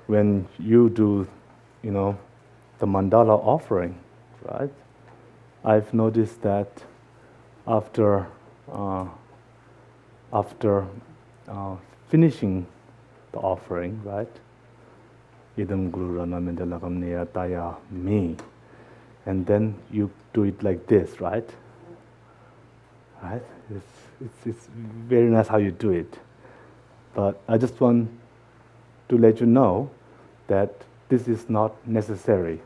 when you do, the mandala offering, right? I've noticed that after finishing the offering, right? Idam Guru Rana Mendalakam Neya Taya Me. And then you do it like this, right? Right? It's very nice how you do it. But I just want to let you know that this is not necessary.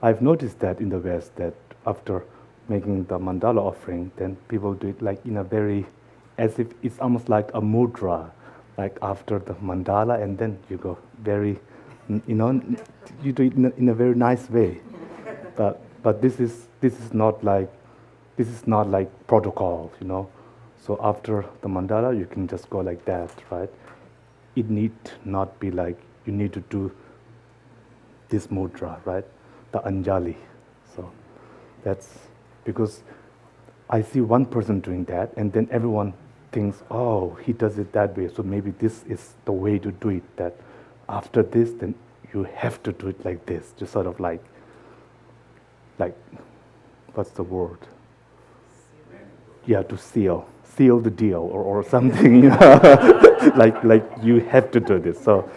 I've noticed that in the West, that after making the mandala offering, then people do it like in a very, as if it's almost like a mudra, like after the mandala, and then you go very, you do it in a very nice way. But this is not like protocol, So after the mandala, you can just go like that, right? It need not be like you need to do this mudra, right? The Anjali. So that's because I see one person doing that, and then everyone thinks, oh, he does it that way, so maybe this is the way to do it, that after this, then you have to do it like this, just sort of like what's the word? Yeah, to seal the deal or something, like you have to do this. So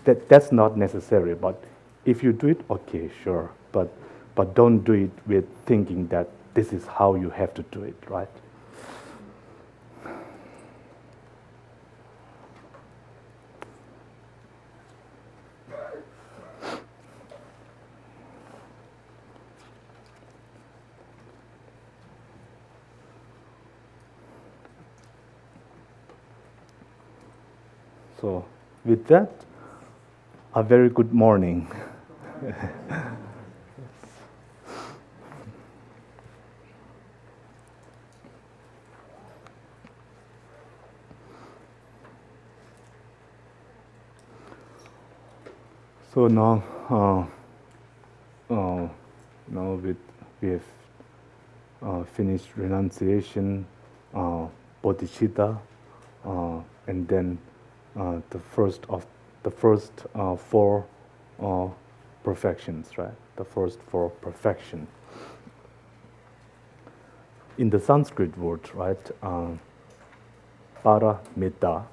that's not necessary. But if you do it, okay, sure. But don't do it with thinking that this is how you have to do it, right? So with that, a very good morning. So now we have finished renunciation, bodhicitta, and then the first four perfections, right? The first four perfection. In the Sanskrit word, right? Paramita,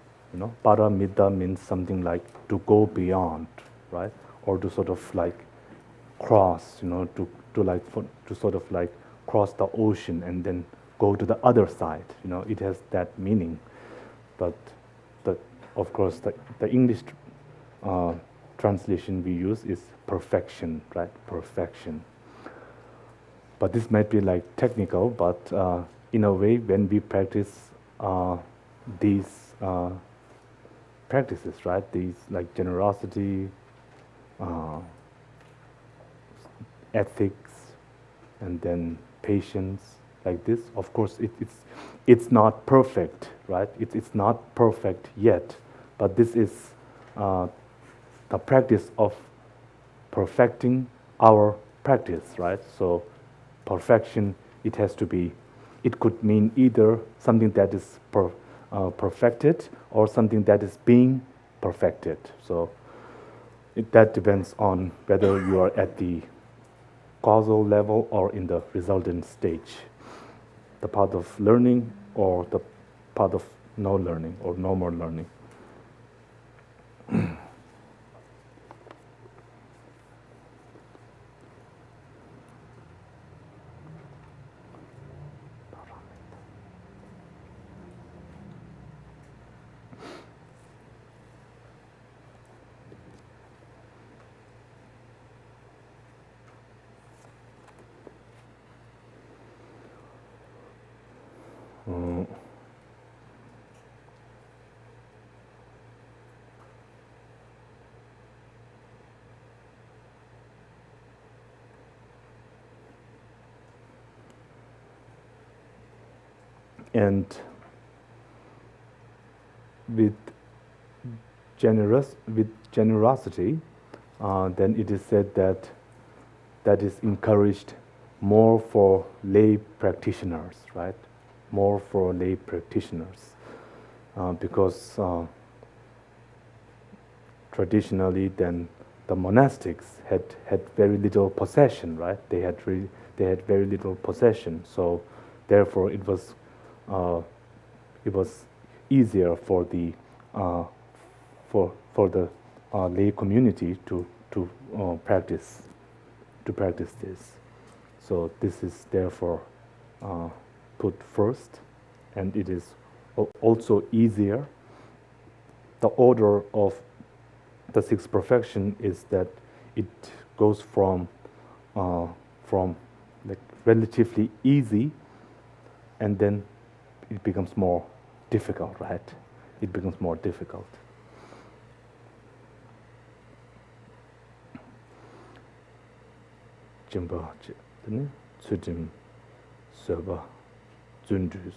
paramita means something like to go beyond, right? Or to sort of like cross, to sort of like cross the ocean and then go to the other side. It has that meaning. But of course, the English translation we use is perfection, right? Perfection. But this might be like technical, but in a way, when we practice these practices, right? These like generosity, ethics, and then patience, like this. Of course, it's not perfect, right? It's not perfect yet, but this is the practice of perfecting our practice, right? So perfection, it has to be, it could mean either something that is perfected or something that is being perfected. So that depends on whether you are at the causal level or in the resultant stage, the path of learning or the path of no learning or no more learning. And with generosity, then it is said that is encouraged more for lay practitioners, right? More for lay practitioners, because traditionally, then the monastics had very little possession, right? They had very little possession, so therefore it was easier for the lay community to practice this. So this is therefore put first, and it is also easier. The order of the sixth perfection is that it goes from like relatively easy, and then it becomes more difficult, right? It becomes more difficult. Jimba, Tsujim, Soba, Zundus.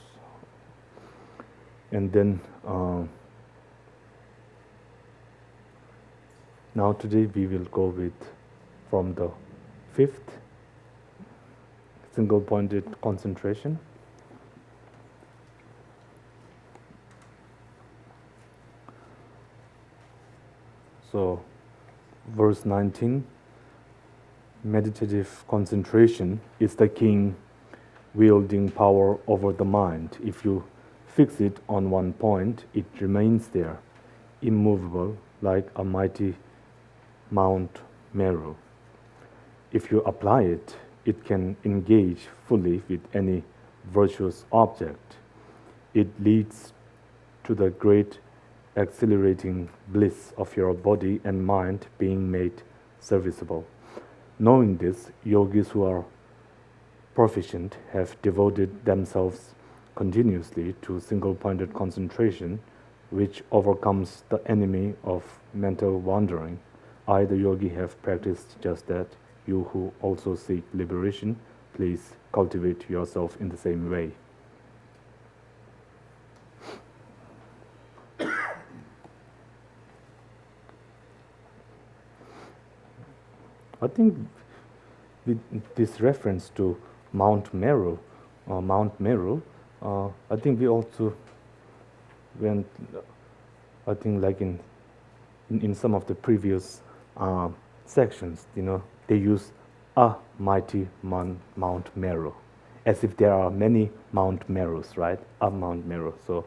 And then now today we will go with from the fifth single-pointed concentration. So, verse 19, meditative concentration is the king wielding power over the mind. If you fix it on one point, it remains there, immovable, like a mighty Mount Meru. If you apply it, it can engage fully with any virtuous object. It leads to the great exhilarating bliss of your body and mind being made serviceable. Knowing this, yogis who are proficient have devoted themselves continuously to single-pointed concentration, which overcomes the enemy of mental wandering. I, the yogi, have practiced just that. You who also seek liberation, please cultivate yourself in the same way. I think with this reference to Mount Meru, I think we also went, I think like in some of the previous sections, they use a mighty Mount Meru, as if there are many Mount Merus, right? A Mount Meru. So,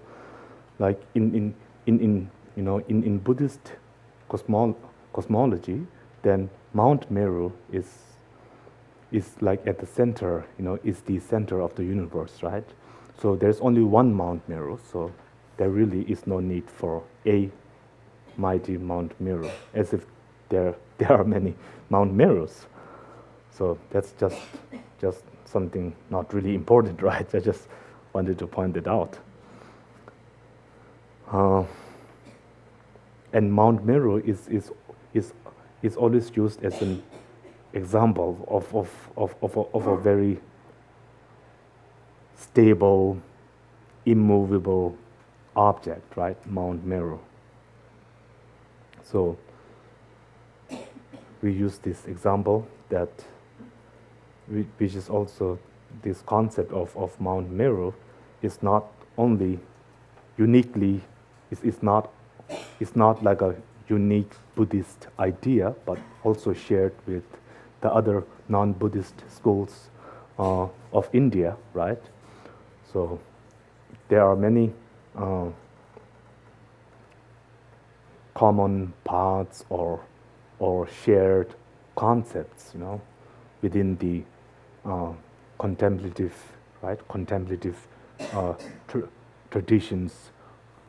like in Buddhist cosmology, then Mount Meru is like at the center, is the center of the universe, right? So there's only one Mount Meru, so there really is no need for a mighty Mount Meru, as if there are many Mount Merus. So that's just something not really important, right? I just wanted to point it out. And Mount Meru is always used as an example of a very stable, immovable object, right? Mount Meru. So we use this example that, which is also this concept of Mount Meru is not only uniquely, it's not like a unique Buddhist idea, but also shared with the other non-Buddhist schools of India, right? So there are many common paths or shared concepts, within the contemplative traditions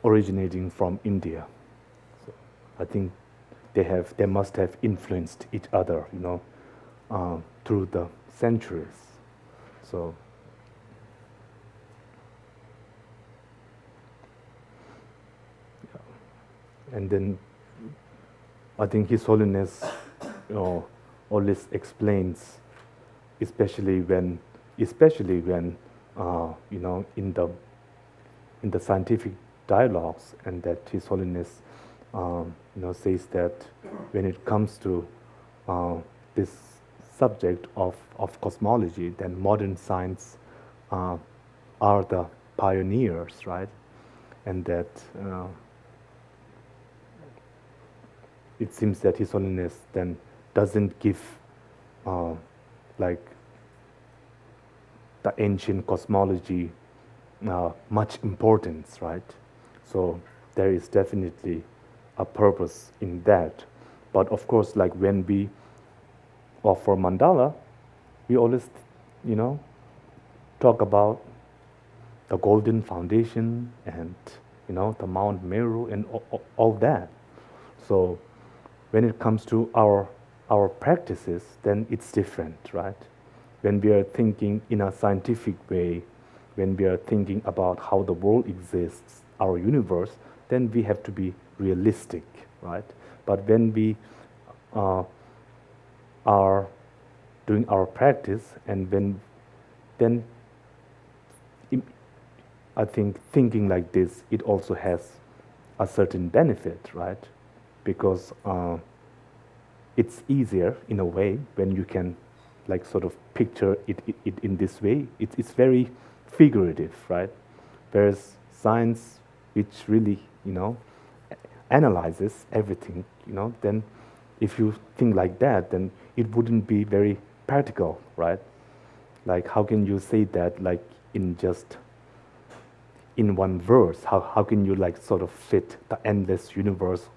originating from India. So I think they must have influenced each other, through the centuries. So and then I think His Holiness, always explains, especially when in the scientific dialogues, and that His Holiness says that when it comes to this subject of cosmology, then modern science are the pioneers, right? And that it seems that His Holiness then doesn't give like the ancient cosmology much importance, right? So there is definitely a purpose in that. But of course, like when we offer mandala, we always, talk about the golden foundation and, the Mount Meru and all that. So when it comes to our practices, then it's different, right? When we are thinking in a scientific way, when we are thinking about how the world exists, our universe, then we have to be realistic, right? But when we are doing our practice, and then I think thinking like this, it also has a certain benefit, right? Because it's easier in a way when you can like sort of picture it in this way. It's very figurative, right? Whereas science, which really, analyzes everything, then if you think like that, then it wouldn't be very practical, right? Like how can you say that like in just in one verse? How can you like sort of fit the endless universe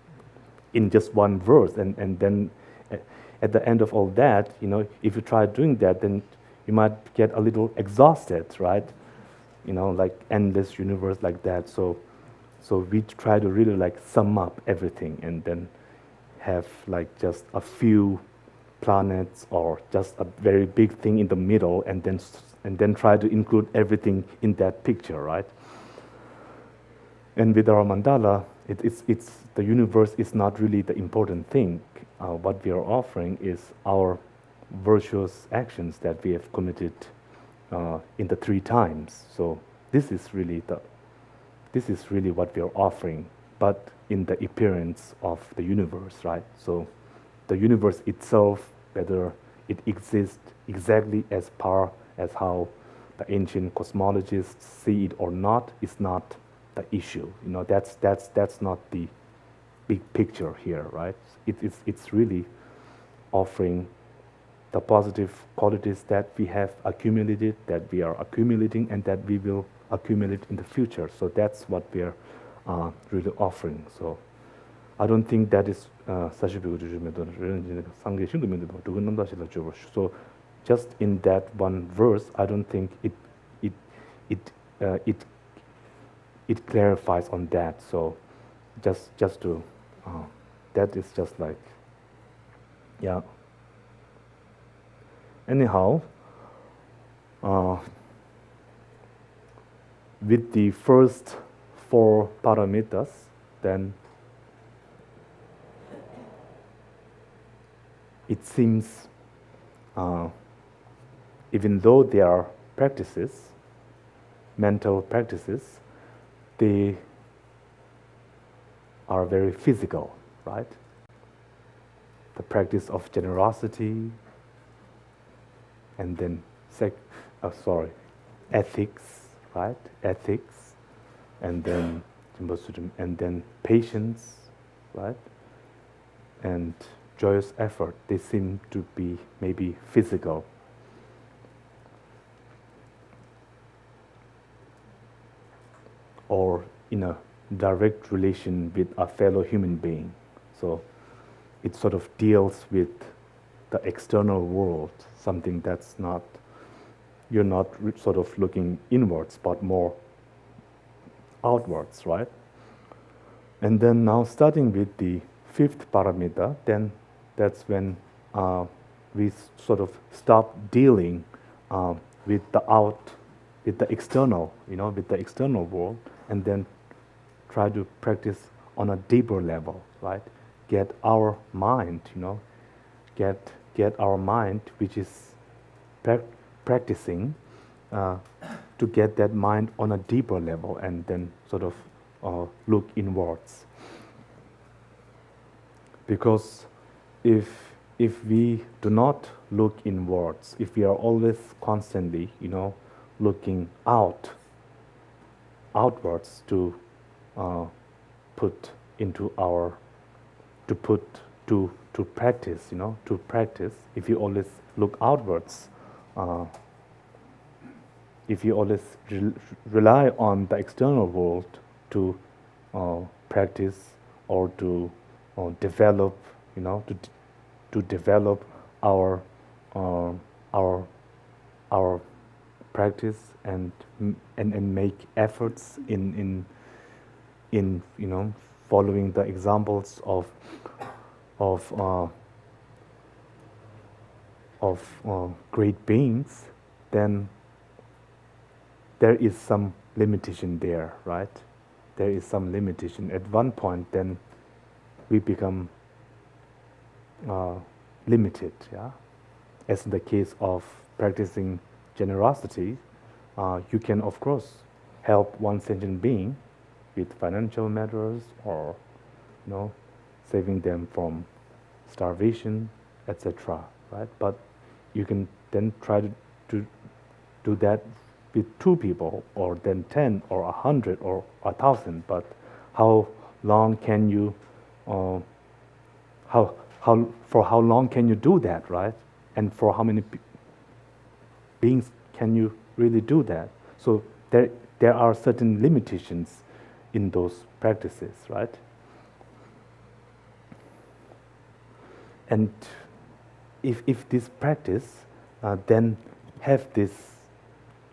in just one verse? And then at the end of all that, if you try doing that, then you might get a little exhausted, right? Like endless universe like that. So we try to really like sum up everything and then have like just a few planets or just a very big thing in the middle, and then try to include everything in that picture, right? And with our mandala, it's the universe is not really the important thing. What we are offering is our virtuous actions that we have committed in the 3 times. So this is really what we are offering, but in the appearance of the universe, right? So the universe itself, whether it exists exactly as far as how the ancient cosmologists see it or not, is not the issue. That's not the big picture here, right? It's really offering the positive qualities that we have accumulated, that we are accumulating, and that we will accumulate in the future. So that's what we are really offering. So I don't think that is such a big so just in that one verse, I don't think it clarifies on that. So just to that is just like, yeah. Anyhow, with the first 4 paramitas, then it seems even though they are practices, mental practices, they are very physical, right? The practice of generosity, and then ethics, right? Ethics, and then patience, right? And joyous effort. They seem to be maybe physical. Or in a direct relation with a fellow human being. So it sort of deals with the external world, something that's not, you're not sort of looking inwards, but more outwards, right? And then now starting with the 5th paramita, then that's when we sort of stop dealing with the external, with the external world, and then try to practice on a deeper level, right? Get our mind, get our mind, which is practicing to get that mind on a deeper level, and then sort of look inwards. Because if if we do not look inwards, if we are always constantly, looking outwards to put into our, to put to practice, to practice. If you always look outwards, if you always rely on the external world to practice or to develop, to develop our our practice and make efforts in following the examples of great beings, then there is some limitation there, right? There is some limitation. At one point, then we become limited, yeah? As in the case of practicing generosity, you can, of course, help one sentient being with financial matters or, saving them from starvation, etc., right? But you can then try to do that with 2 people, or then 10, or 100, or 1,000. But how long can you, for how long can you do that, right? And for how many beings can you really do that? So there are certain limitations in those practices, right? And if this practice then have this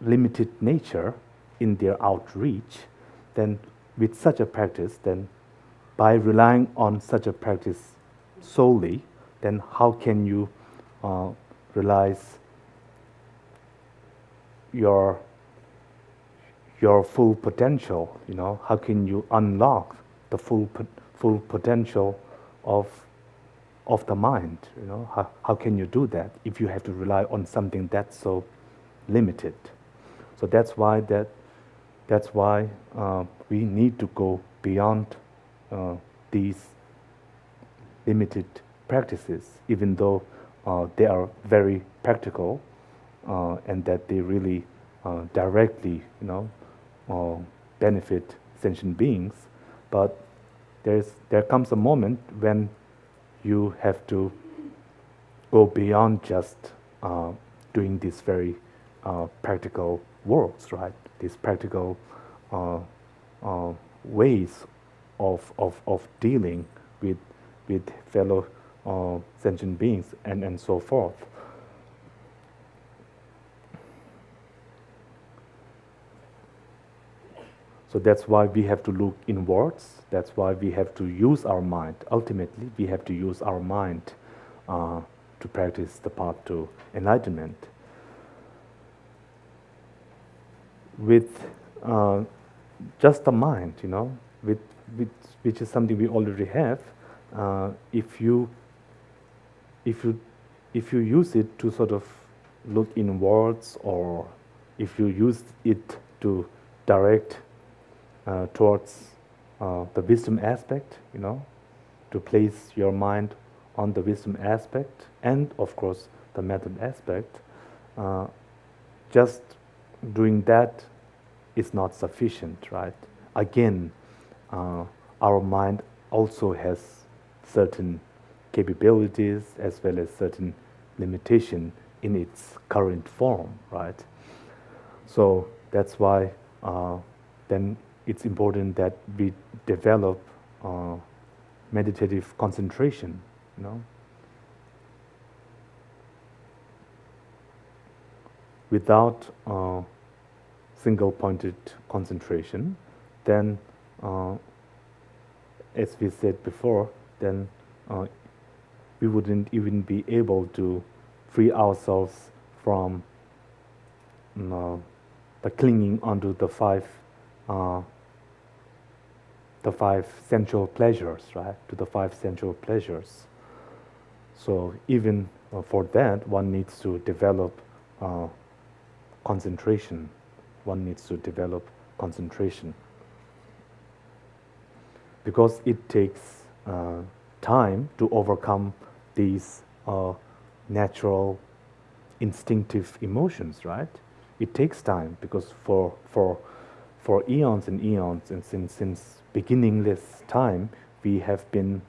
limited nature in their outreach, then with such a practice, then by relying on such a practice solely, then how can you realize your full potential? How can you unlock the full potential of the mind? How can you do that if you have to rely on something that's so limited? So that's why we need to go beyond these limited practices, even though they are very practical and that they really directly, benefit sentient beings. But there comes a moment when you have to go beyond just doing these very practical works, right? These practical ways of dealing with fellow sentient beings and so forth. So that's why we have to look inwards. That's why we have to use our mind. Ultimately, we have to use our mind to practice the path to enlightenment. With just the mind, which is something we already have. If you use it to sort of look inwards, or if you use it to direct towards the wisdom aspect, to place your mind on the wisdom aspect, and of course the method aspect, just doing that is not sufficient, right? Again, our mind also has certain capabilities as well as certain limitation in its current form, right? So that's why then it's important that we develop meditative concentration, Without single-pointed concentration, then, as we said before, then we wouldn't even be able to free ourselves from the clinging onto the five sensual pleasures, right? To the 5 sensual pleasures. So even for that, one needs to develop concentration. One needs to develop concentration. Because it takes time to overcome these natural, instinctive emotions, right? It takes time because for eons and eons, and since beginningless time, we have been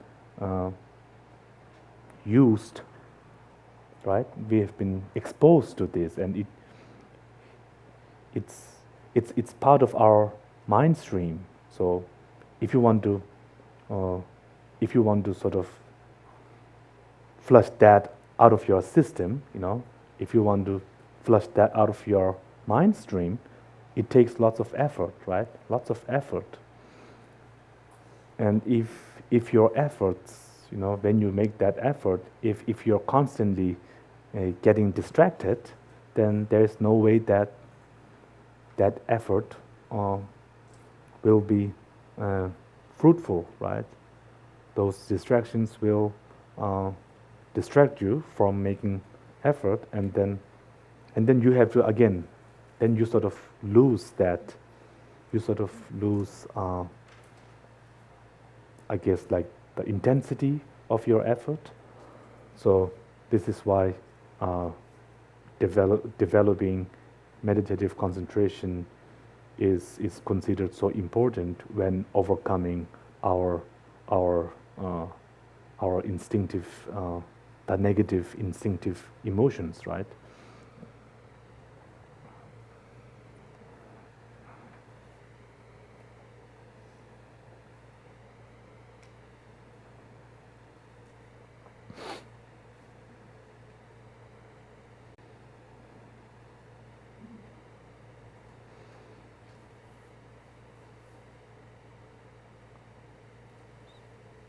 used, right? We have been exposed to this, and it's part of our mind stream. So, if you want to sort of flush that out of your system, if you want to flush that out of your mind stream, it takes lots of effort, right? Lots of effort. And if your efforts, when you make that effort, if you're constantly getting distracted, then there's no way that effort will be fruitful, right? Those distractions will distract you from making effort, and then you have to again, then you sort of lose that, I guess, like the intensity of your effort. So this is why developing meditative concentration is considered so important when overcoming our instinctive, the negative instinctive emotions, right?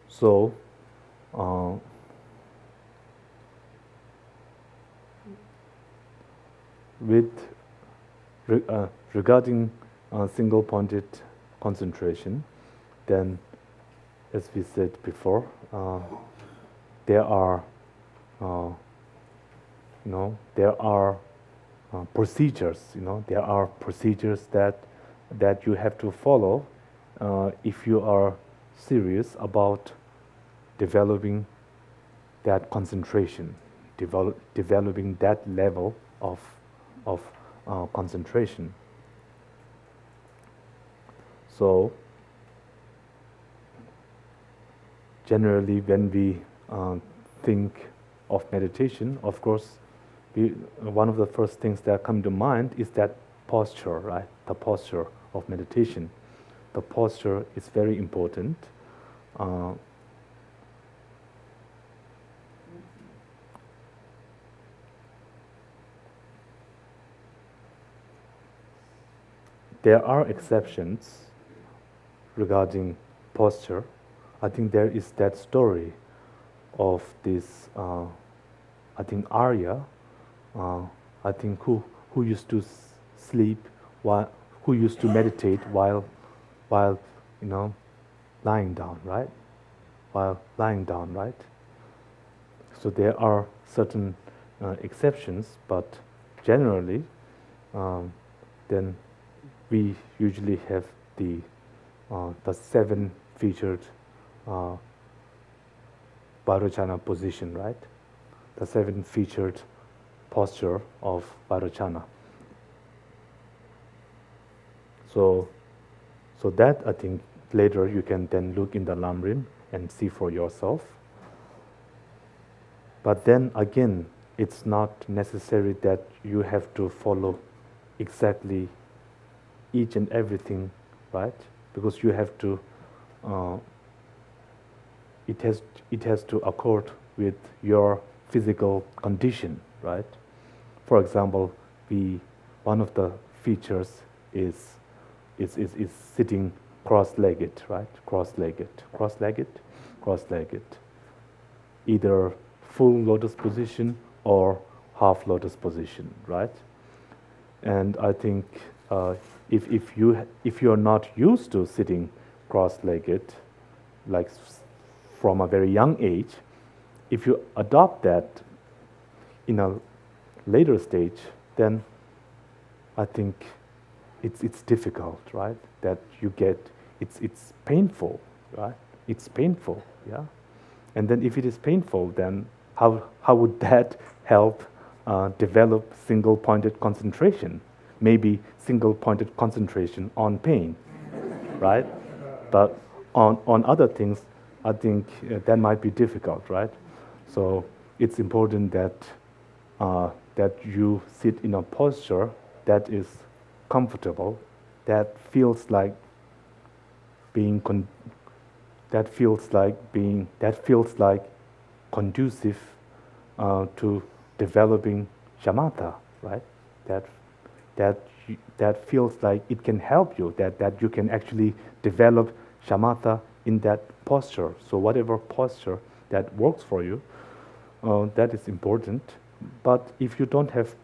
So, regarding single-pointed concentration, then, as we said before, there are, there are procedures. There are procedures that you have to follow if you are serious about developing that concentration, developing that level of concentration. So generally, when we think of meditation, of course, one of the first things that come to mind is that posture, right? The posture of meditation. The posture is very important. There are exceptions regarding posture. I think there is that story of this, I think Arya, I think who used to sleep who used to meditate while lying down, right? While lying down, right? So there are certain exceptions, but generally, then we usually have the 7-featured Vairocana position, right? The 7-featured posture of Vairocana. So that, I think, later you can then look in the Lamrim and see for yourself. But then again, it's not necessary that you have to follow exactly each and everything, right? Because you have to, it has to accord with your physical condition, right? For example, one of the features is sitting cross-legged, right? Cross-legged, either full lotus position or half lotus position, right? And I think if you're not used to sitting cross-legged, like from a very young age, if you adopt that in a later stage, then I think it's difficult, right? That you get, it's painful, right? It's painful, yeah. And then if it is painful, then how would that help develop single-pointed concentration? Maybe single-pointed concentration on pain, right? But on other things, I think that might be difficult, right? So it's important that that you sit in a posture that is comfortable, that feels like being that feels like conducive to developing shamatha, right? That that feels like it can help you, that you can actually develop shamatha in that posture. So whatever posture that works for you, that is important. But if you don't have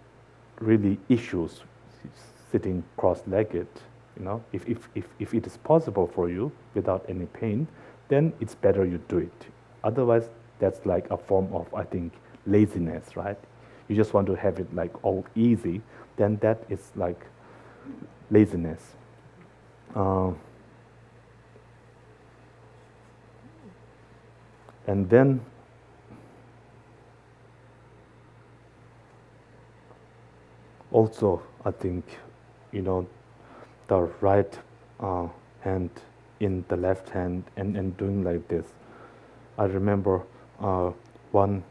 really issues sitting cross-legged, if it is possible for you without any pain, then it's better you do it. Otherwise, that's like a form of, I think, laziness, right? You just want to have it like all easy, then that is like laziness. And then also, I think, the right hand in the left hand and doing like this. I remember one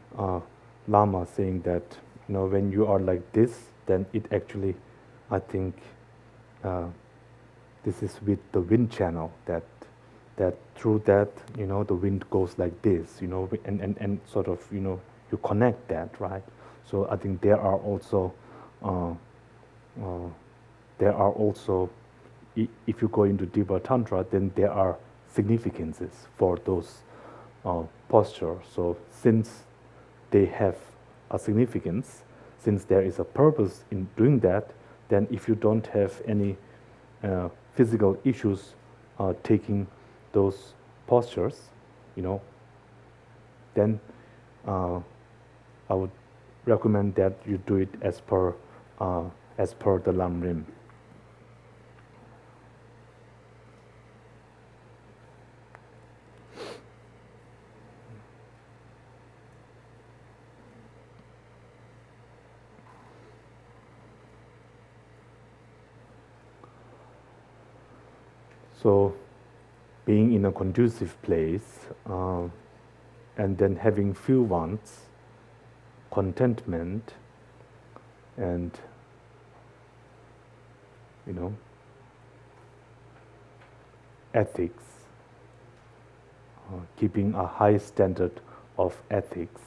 Lama saying that, when you are like this, then it actually, I think, this is with the wind channel, that through that, the wind goes like this, and sort of, you connect that, right? So I think there are also, if you go into deeper tantra, then there are significances for those postures. So since they have a significance, since there is a purpose in doing that, then if you don't have any physical issues taking those postures, then I would recommend that you do it as per the Lam Rim. So, being in a conducive place, and then having few wants, contentment, and ethics, keeping a high standard of ethics,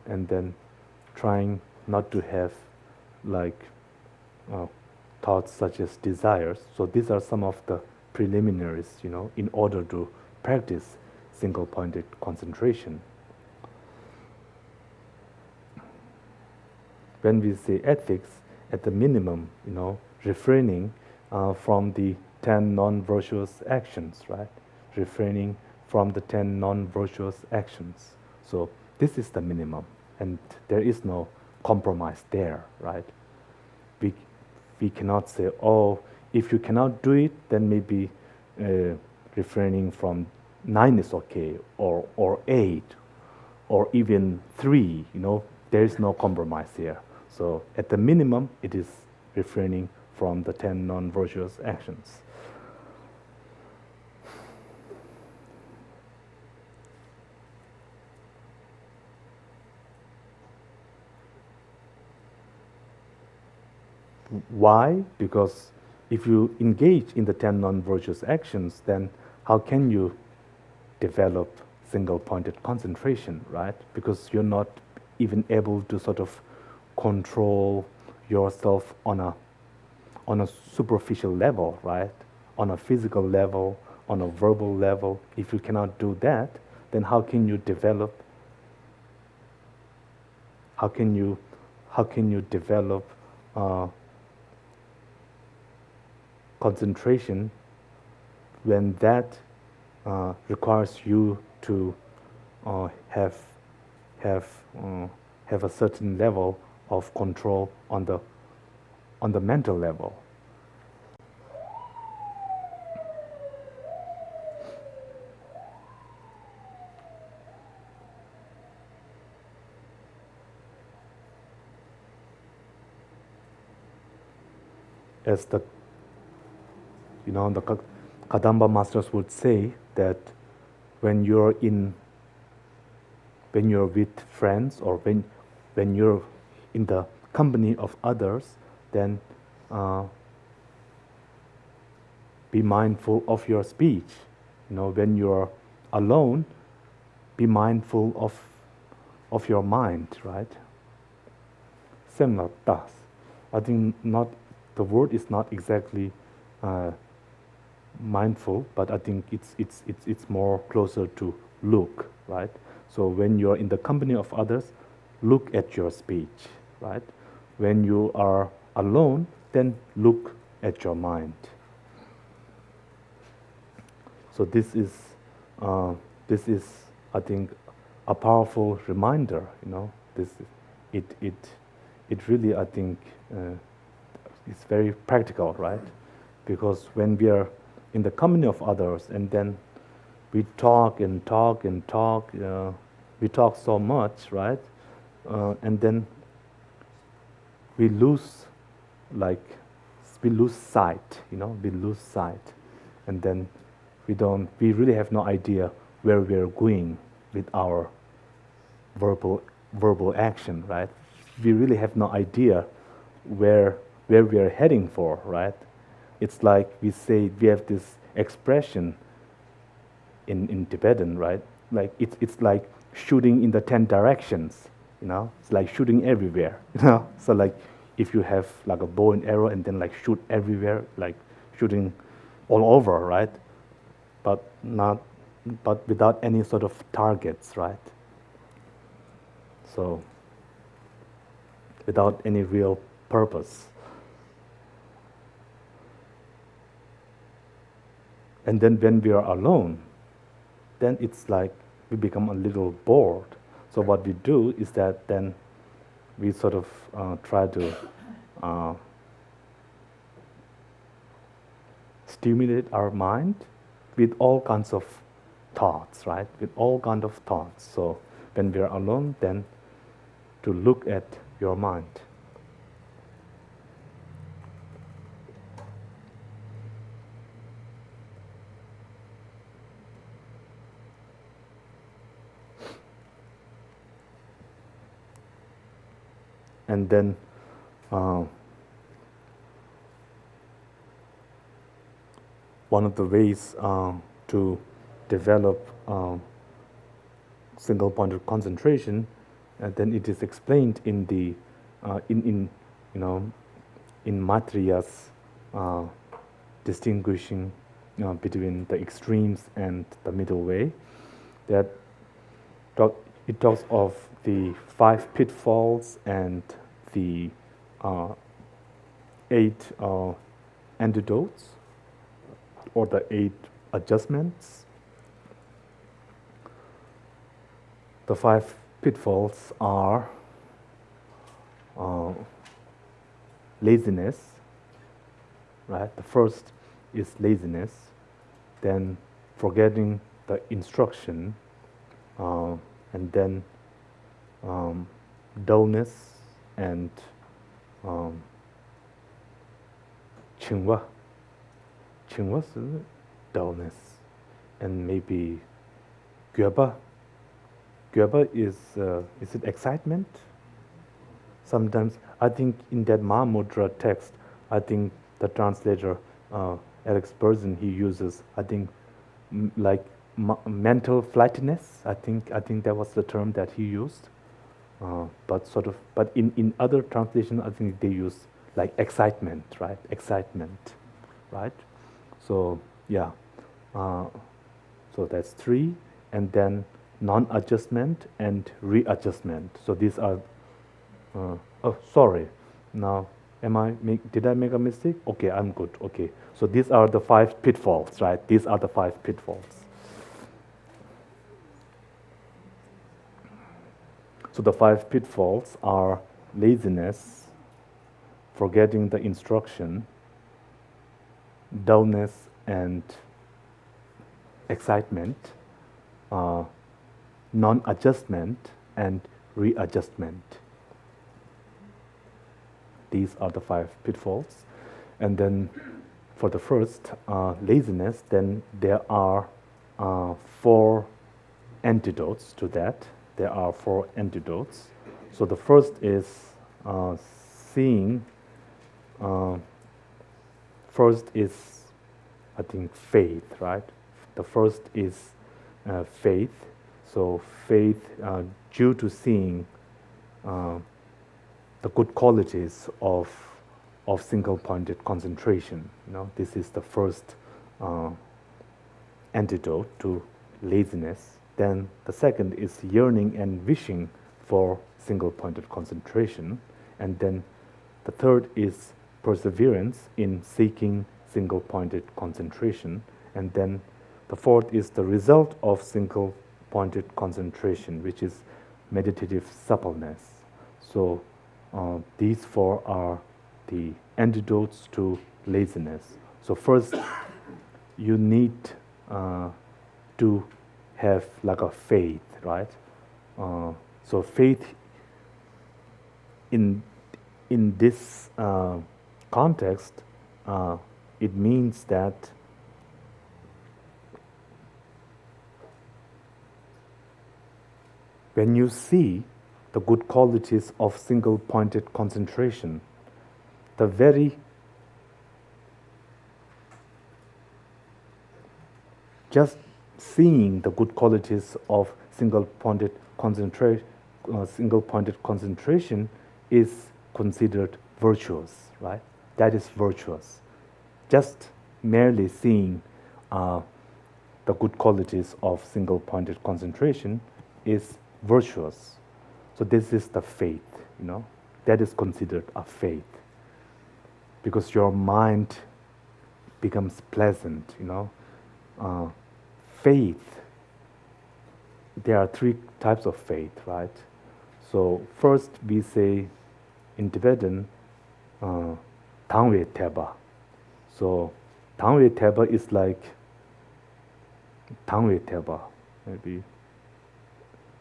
and then trying not to have like thoughts such as desires. So these are some of the preliminaries, in order to practice single-pointed concentration. When we say ethics, at the minimum, refraining from the 10 non-virtuous actions, right? Refraining from the 10 non-virtuous actions. So this is the minimum, and there is no compromise there, right? We cannot say, oh, if you cannot do it, then maybe refraining from 9 is okay, or 8, or even 3, there is no compromise here. So at the minimum, it is refraining from the 10 non-virtuous actions. Why? Because if you engage in the 10 non-virtuous actions, then how can you develop single-pointed concentration, right? Because you're not even able to sort of control yourself on a superficial level, right? On a physical level, on a verbal level. If you cannot do that, then how can you develop? How can you develop concentration when that requires you to have a certain level of control on the mental level? as the the Kadamba masters would say that when you're with friends, or when you're in the company of others, then be mindful of your speech. When you're alone, be mindful of your mind, right? Similar thus. I think the word is not exactly mindful, but I think it's more closer to look, right? So when you're in the company of others, look at your speech, right? When you are alone, then look at your mind. So this is I think a powerful reminder. It really, I think, it's very practical, right? Because when we are in the company of others, and then we talk and talk and talk, we talk so much, right? And then we lose, sight, we lose sight, and then we really have no idea where we're going with our verbal action, right? We really have no idea where we are heading for, right? It's like we have this expression in Tibetan, right? Like it's like shooting in the 10 directions, It's like shooting everywhere, So like if you have like a bow and arrow and then like shoot everywhere, like shooting all over, right? But without any sort of targets, right? So without any real purpose. And then when we are alone, then it's like we become a little bored. So what we do is that then we sort of try to stimulate our mind with all kinds of thoughts, right? With all kinds of thoughts. So when we are alone, then to look at your mind. And then one of the ways to develop single point of concentration, and then it is explained in the in Maitriya's distinguishing between the extremes and the middle way, that it talks of the 5 pitfalls and the 8 antidotes, or the 8 adjustments. The 5 pitfalls are laziness, right? The first is laziness, then forgetting the instruction, and then dullness and chingwa. Chingwa is dullness, and maybe gyöba. Gyöba is it excitement? Sometimes I think in that Mahamudra text, I think the translator Alex Burson, he uses, I think, like mental flightiness. I think that was the term that he used. But in other translations, I think they use like excitement, right? Excitement, right? So yeah, so that's 3, and then non-adjustment and readjustment. So these are. Oh, sorry. Now, did I make a mistake? Okay, I'm good. Okay, so these are the 5 pitfalls, right? These are the 5 pitfalls. So the 5 pitfalls are laziness, forgetting the instruction, dullness and excitement, non-adjustment and readjustment. These are the 5 pitfalls. And then for the first, laziness, then there are four antidotes to that. There are four antidotes. So the first is seeing. First is, I think, faith, right? The first is faith. So faith due to seeing the good qualities of single-pointed concentration. This is the first antidote to laziness. Then the second is yearning and wishing for single-pointed concentration. And then the third is perseverance in seeking single-pointed concentration. And then the fourth is the result of single-pointed concentration, which is meditative suppleness. So these four are the antidotes to laziness. So first, you need to have like a faith, right? So faith in this context, it means that when you see the good qualities of single-pointed concentration, the very just seeing the good qualities of single-pointed concentration is considered virtuous, right? That is virtuous. Just merely seeing the good qualities of single-pointed concentration is virtuous. So this is the faith, that is considered a faith, because your mind becomes pleasant, faith, there are three types of faith, right? So first we say in Tibetan, Tangwe Teba. So Tangwe Teba is like Tangwe Teba, maybe.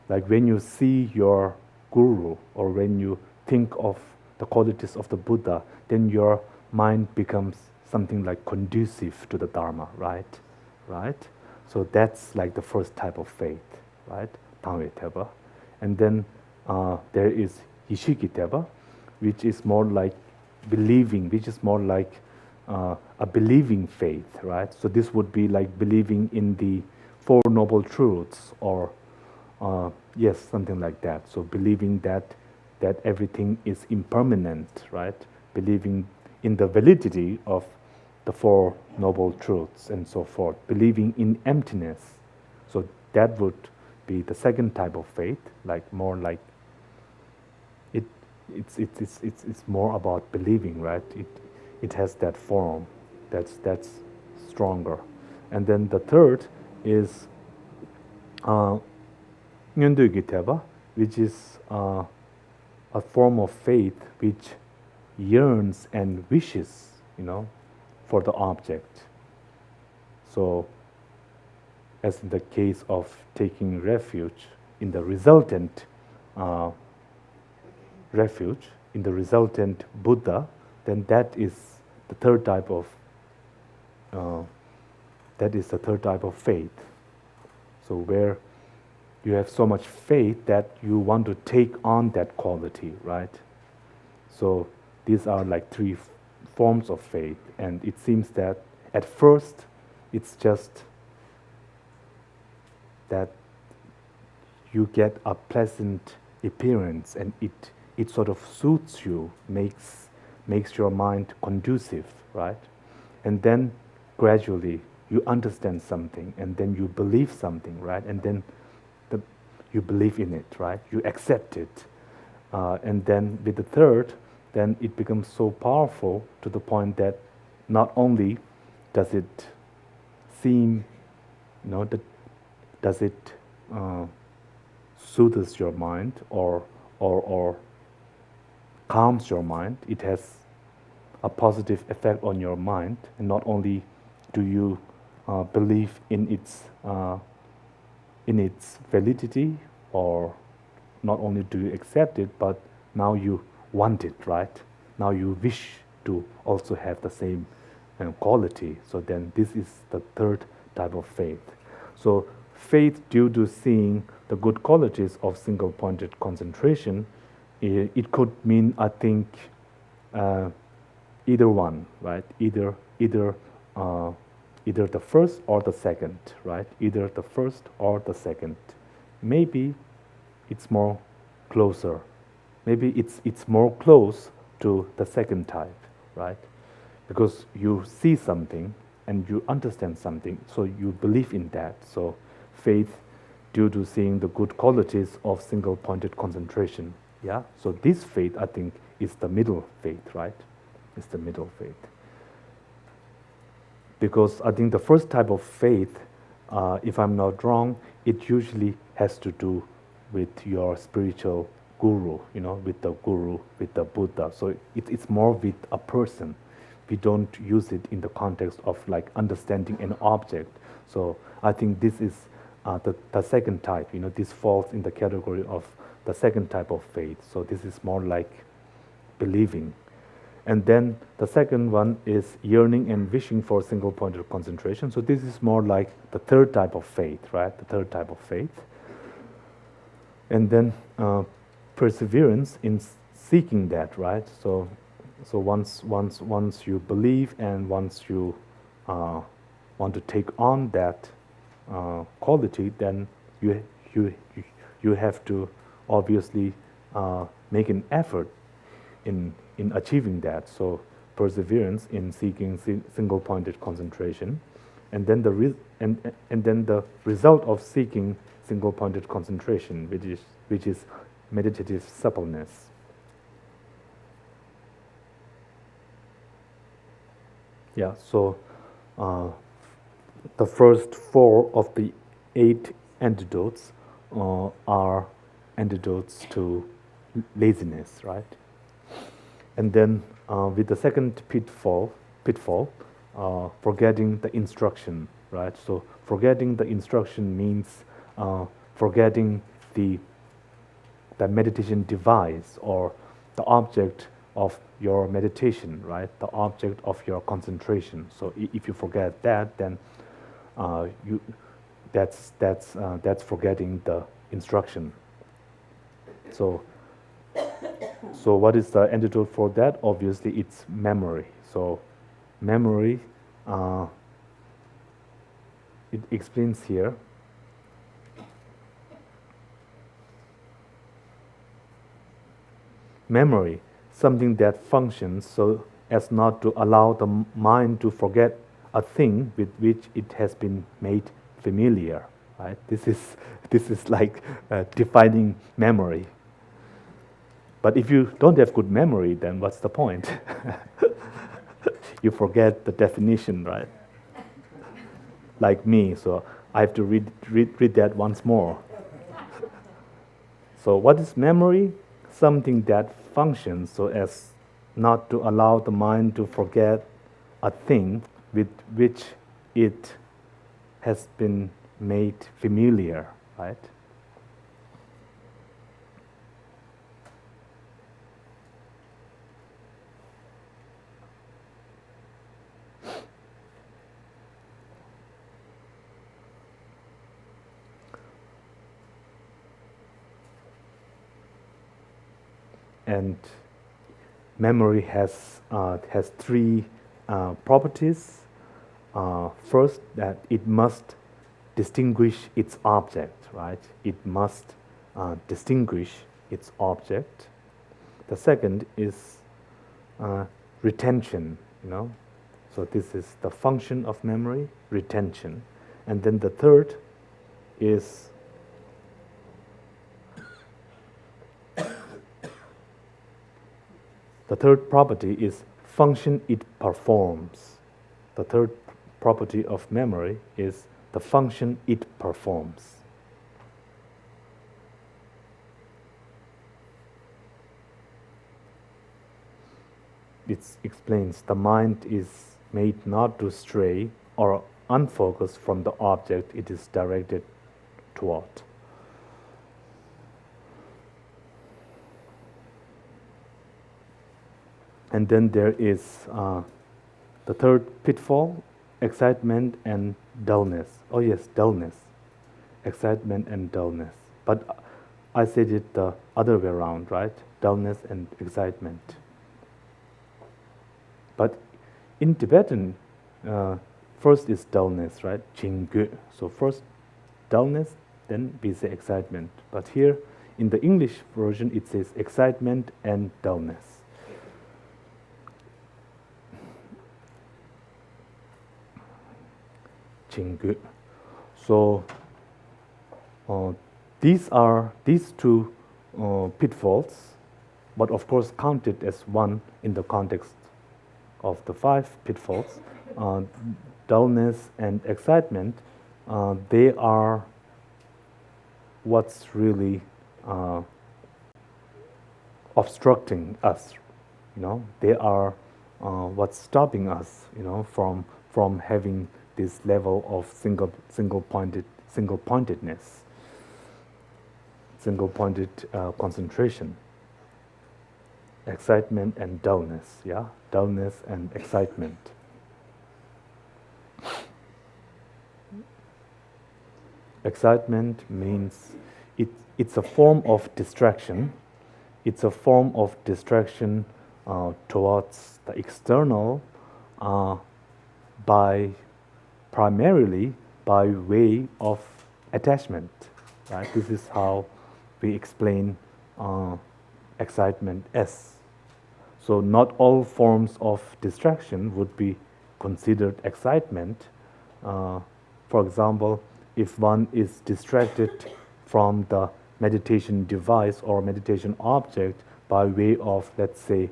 Like when you see your guru or when you think of the qualities of the Buddha, then your mind becomes something like conducive to the Dharma, right? Right? So that's like the first type of faith, right? Tangwe Teba. And then there is Yishiki Teba, which is more like believing, which is more like a believing faith, right? So this would be like believing in the Four Noble Truths, or yes, something like that. So believing that everything is impermanent, right? Believing in the validity of the Four Noble Truths and so forth. Believing in emptiness. So that would be the second type of faith, like more like it's more about believing, right? It has that form that's stronger. And then the third is Nyönдөgi Teba, which is a form of faith which yearns and wishes, for the object. So, as in the case of taking refuge in the resultant refuge, in the resultant Buddha, then that is the third type of faith. So where you have so much faith that you want to take on that quality, right? So these are like three forms of faith, and it seems that at first it's just that you get a pleasant appearance, and it sort of suits you, makes your mind conducive, right? And then gradually you understand something, and then you believe something, right? And then you believe in it, right? You accept it. And then with the third, then it becomes so powerful to the point that not only does it seem, does it soothes your mind or calms your mind, it has a positive effect on your mind, and not only do you believe in its validity, or not only do you accept it, but now you want it, right? Now you wish to also have the same quality. So then this is the third type of faith. So faith due to seeing the good qualities of single-pointed concentration, it could mean, I think, either one, right? Either the first or the second, right? Either the first or the second. Maybe it's more closer. Maybe it's more close to the second type, right? Because you see something and you understand something, so you believe in that. So faith due to seeing the good qualities of single-pointed concentration. Yeah. So this faith, I think, is the middle faith, right? It's the middle faith. Because I think the first type of faith, if I'm not wrong, it usually has to do with your spiritual guru, with the guru, with the Buddha. So it's more with a person. We don't use it in the context of like understanding an object. So I think this is the second type. This falls in the category of the second type of faith. So this is more like believing. And then the second one is yearning and wishing for single-pointed concentration. So this is more like the third type of faith, right? The third type of faith. And then perseverance in seeking that, right? So once you believe and once you want to take on that quality, then you have to obviously make an effort in achieving that. So perseverance in seeking single-pointed concentration, and then the result of seeking single-pointed concentration, which is meditative suppleness. Yeah. So the first 4 of the 8 antidotes are antidotes to laziness, right? And then with the second pitfall, forgetting the instruction, right? So forgetting the instruction means forgetting the meditation device or the object of your meditation, right? The object of your concentration. So if you forget that, then that's forgetting the instruction. So what is the antidote for that? Obviously, it's memory. So memory, it explains here. Memory, something that functions so as not to allow the mind to forget a thing with which it has been made familiar, right? This is like defining memory. But if you don't have good memory, then what's the point? You forget the definition, right? Like me, so I have to read that once more. So what is memory? Something that functions so as not to allow the mind to forget a thing with which it has been made familiar, right? And memory has 3 properties. First, that it must distinguish its object, right? It must distinguish its object. The second is retention, So this is the function of memory, retention. And then the third is the third property is function it performs. The third property of memory is the function it performs. It explains the mind is made not to stray or unfocused from the object it is directed toward. And then there is the third pitfall, excitement and dullness. Oh yes, dullness. Excitement and dullness. But I said it the other way around, right? Dullness and excitement. But in Tibetan, first is dullness, right? Jinggu. So first dullness, then we say excitement. But here in the English version, it says excitement and dullness. Jinggu. So these two pitfalls, but of course counted as one in the context of the 5 pitfalls. Dullness and excitement, they are what's really obstructing us. They are what's stopping us, from having this level of single-pointed concentration. Excitement and dullness, yeah? Dullness and excitement. Excitement means it's a form of distraction. It's a form of distraction towards the external primarily by way of attachment. Right? This is how we explain excitement as. So not all forms of distraction would be considered excitement. For example, if one is distracted from the meditation device or meditation object by way of, let's say,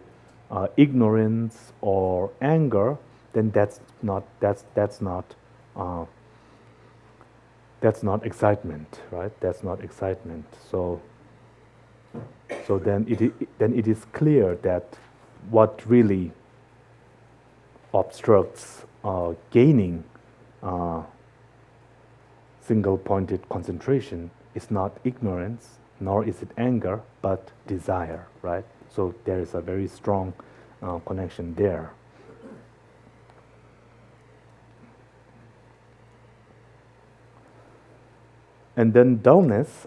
ignorance or anger, then that's not excitement, right? That's not excitement. So then it is clear that what really obstructs gaining single-pointed concentration is not ignorance, nor is it anger, but desire, right? So there is a very strong connection there. And then dullness,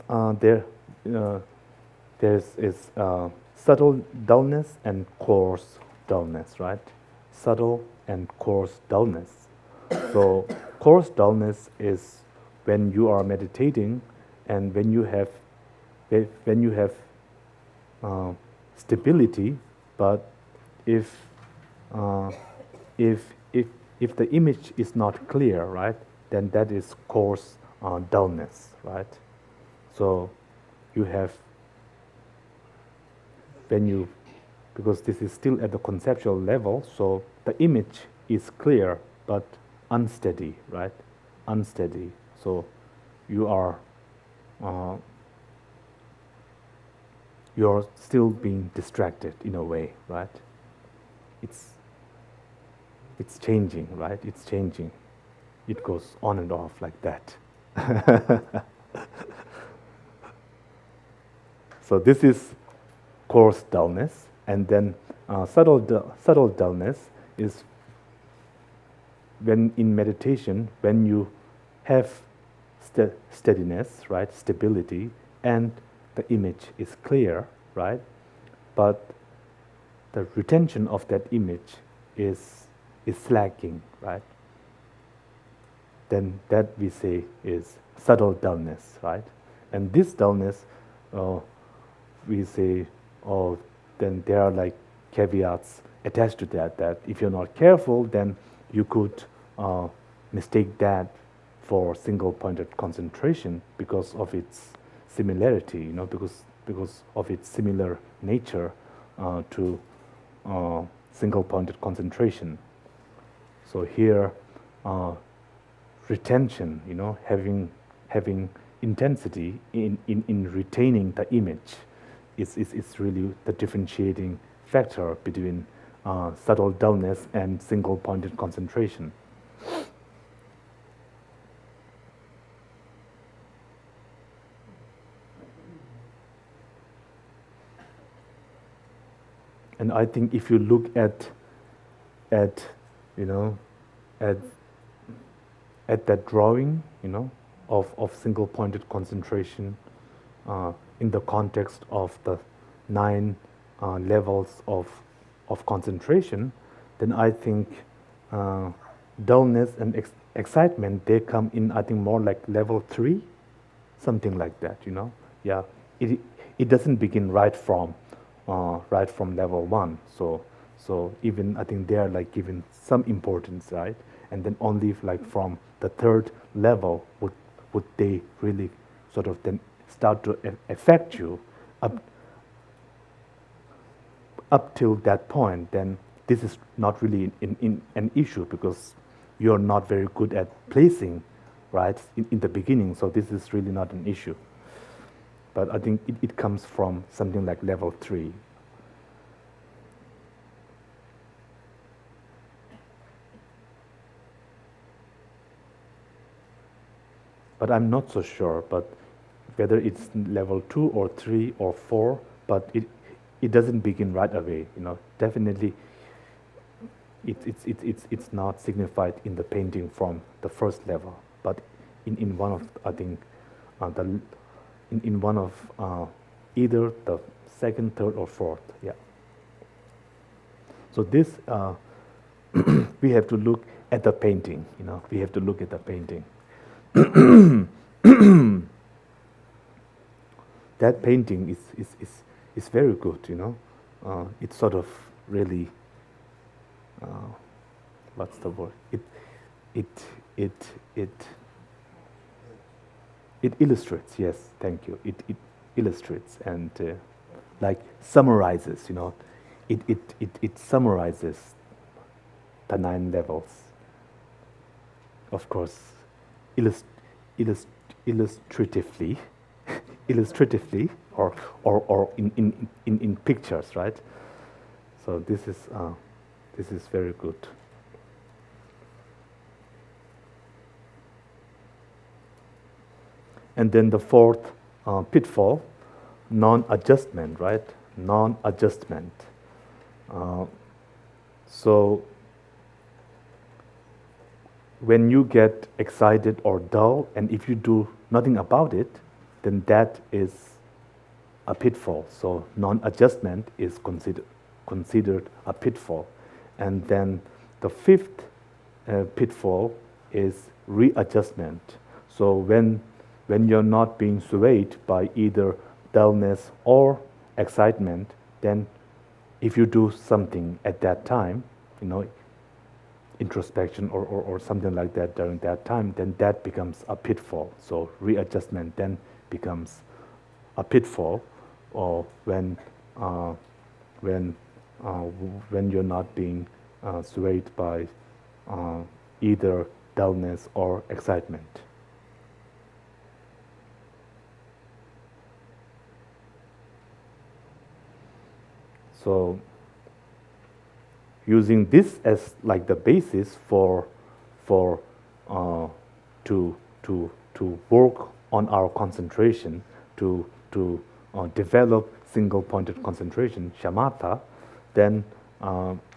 there's subtle dullness and coarse dullness, right? Subtle and coarse dullness. So coarse dullness is when you are meditating and when you have stability, but if the image is not clear, right, then that is coarse dullness, right? So you have because this is still at the conceptual level, so the image is clear but unsteady, right? Unsteady. So you're still being distracted in a way, right? It's changing, right? It's changing. It goes on and off like that. So this is coarse dullness, and then subtle dullness is when in meditation, when you have steadiness, right, stability, and the image is clear, right, but the retention of that image is lacking, right, then that we say is subtle dullness, right? And this dullness, we say, then there are like caveats attached to that if you're not careful, then you could mistake that for single-pointed concentration because of its similarity, because of its similar nature to single-pointed concentration. So here, retention, having intensity in retaining the image is really the differentiating factor between subtle dullness and single-pointed concentration. And I think if you look at you know, at that drawing, you know, of single-pointed concentration in the context of the 9 levels of concentration, then I think dullness and excitement, they come in, I think, more like level 3, something like that, you know. Yeah, it doesn't begin right from level 1. So even I think they are like given some importance, right? And then only like from the 3rd level would they really sort of then start to affect you. Up till that point, then this is not really in an issue, because you're not very good at placing, right, in the beginning. So this is really not an issue. But I think it comes from something like level 3. But I'm not so sure, but whether it's level 2 or 3 or 4, but it doesn't begin right away, you know. Definitely it's not signified in the painting from the 1st level, but in one of, I think, in one of either the 2nd, 3rd, or 4th. Yeah. So this we have to look at the painting, you know. We have to look at the painting. That painting is very good, you know. It's sort of really what's the word? It illustrates. Yes, thank you. It illustrates and like summarizes, you know. It summarizes the 9 levels. Of course, illustratively, or in pictures, right? So this is very good. And then the 4th pitfall, non-adjustment, right? Non-adjustment. So when you get excited or dull, and if you do nothing about it, then that is a pitfall. So non-adjustment is considered a pitfall. And then the 5th pitfall is readjustment. So when you're not being swayed by either dullness or excitement, then if you do something at that time, you know, introspection or something like that during that time, then that becomes a pitfall. So readjustment then becomes a pitfall, or when you're not being swayed by either dullness or excitement. So using this as like the basis for to work on our concentration, to develop single-pointed concentration, shamatha, then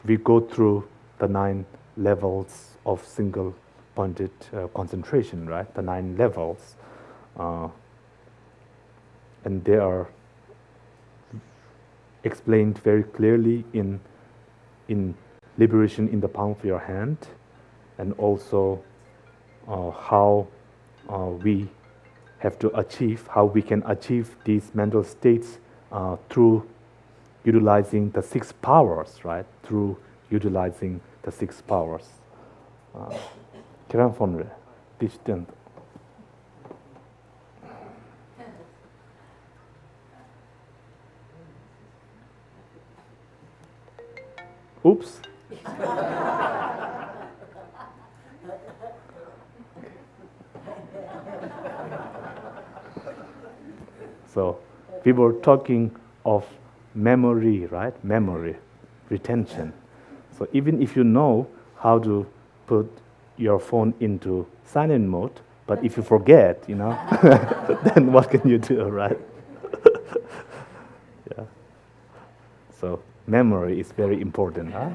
we go through the 9 levels of single-pointed concentration, right? The 9 levels, and they are explained very clearly in liberation in the palm of your hand, and also how we have to achieve, how we can achieve these mental states through utilizing the 6 powers, right? Through utilizing the 6 powers. Kiran Fonre, distant. Oops. So we were talking of memory, right? Memory, retention. So even if you know how to put your phone into silent mode, but if you forget, you know, then what can you do, right? Yeah. So memory is very important. Huh?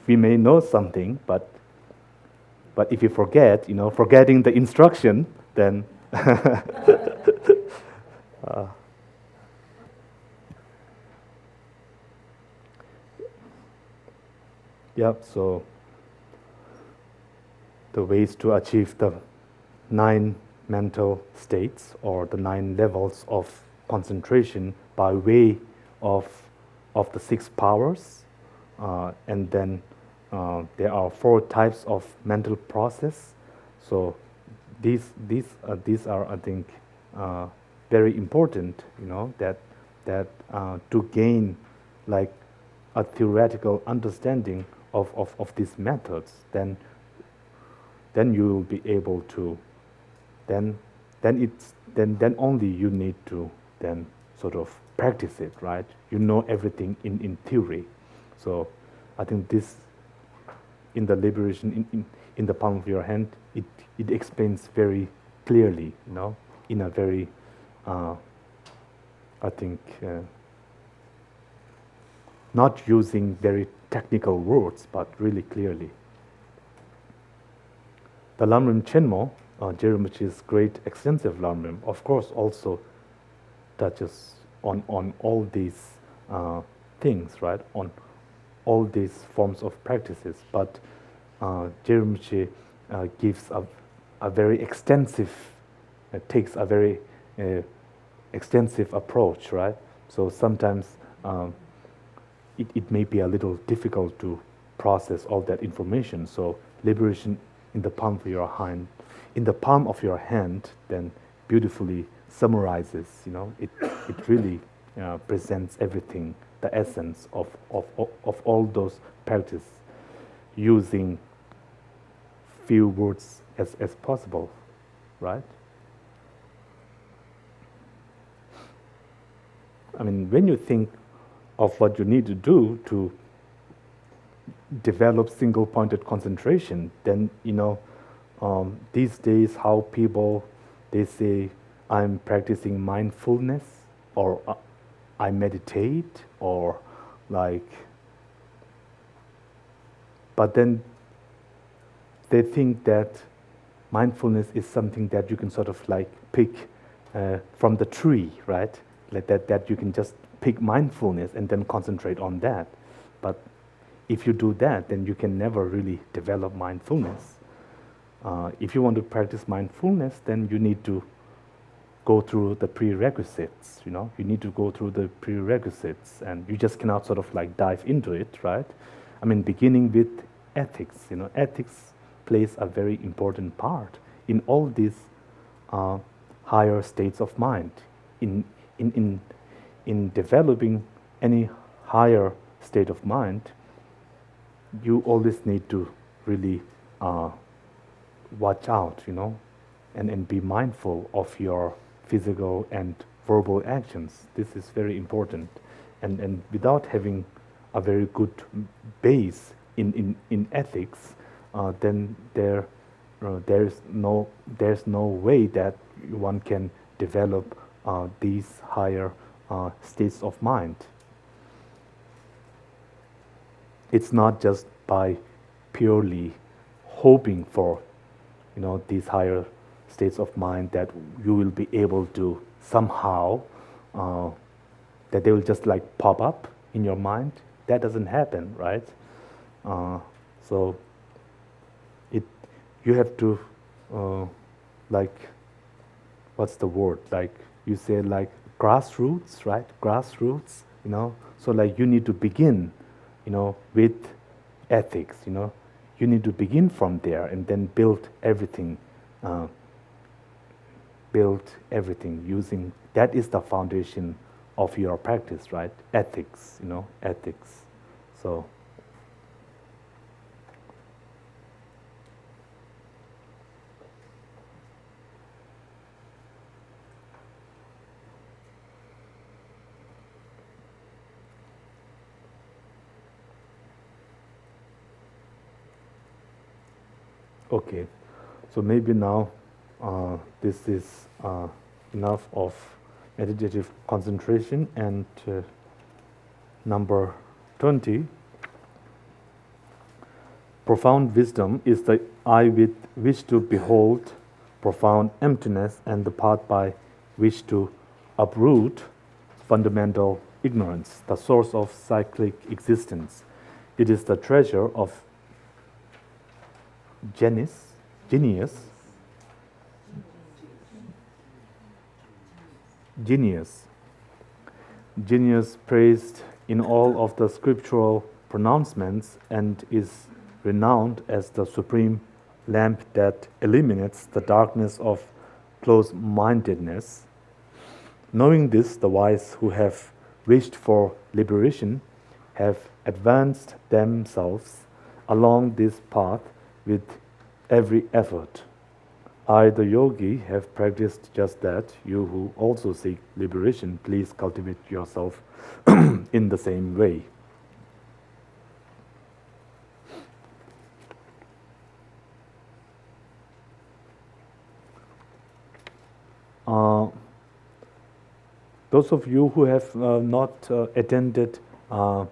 We may know something, but if you forget, forgetting the instruction, then yeah. So the ways to achieve the 9 mental states or the 9 levels of concentration by way of the 6 powers, and then there are 4 types of mental process. So these are, I think, very important. That to gain like a theoretical understanding of these methods, then you will be able to then only you need to then sort of practice it, right? You know everything in theory. So I think this in the liberation in the palm of your hand, it explains very clearly, in a very I think not using very technical words, but really clearly. The Lamrim Chenmo, Rinpoche's great extensive Lamrim, of course, also touches on all these things, right? On all these forms of practices. But Rinpoche gives a very extensive, takes a very extensive approach, right? So sometimes it may be a little difficult to process all that information. So liberation in the palm of your hand, then beautifully summarizes. It really presents everything, the essence of all those practices, using few words as possible, right? I mean, when you think of what you need to do to develop single-pointed concentration, then these days how people, they say, I'm practicing mindfulness, or I meditate, or like, but then they think that mindfulness is something that you can sort of like pick from the tree, right? Like that you can just pick mindfulness and then concentrate on that. But if you do that, then you can never really develop mindfulness. If you want to practice mindfulness, then you need to go through the prerequisites. You need to go through the prerequisites, and you just cannot sort of like dive into it, right? I mean, beginning with ethics. Ethics plays a very important part in all these higher states of mind. In developing any higher state of mind, you always need to really watch out, and be mindful of your physical and verbal actions. This is very important. And without having a very good base in ethics, then there's no way that one can develop these higher states of mind. It's not just by purely hoping for these higher states of mind that you will be able to somehow that they will just like pop up in your mind. That doesn't happen, right? So you have to like, what's the word, like you say, like grassroots, right? Grassroots, so like you need to begin with ethics. You need to begin from there and then build everything using that is the foundation of your practice, right? Ethics. Ethics. So okay, so maybe now this is enough of meditative concentration, and Number 20. Profound wisdom is the eye with which to behold profound emptiness and the path by which to uproot fundamental ignorance, the source of cyclic existence. It is the treasure of genius, praised in all of the scriptural pronouncements and is renowned as the supreme lamp that illuminates the darkness of close-mindedness. Knowing this, the wise who have wished for liberation have advanced themselves along this path with every effort. I, the yogi, have practiced just that. You who also seek liberation, please cultivate yourself in the same way. Those of you who have not attended Dhamma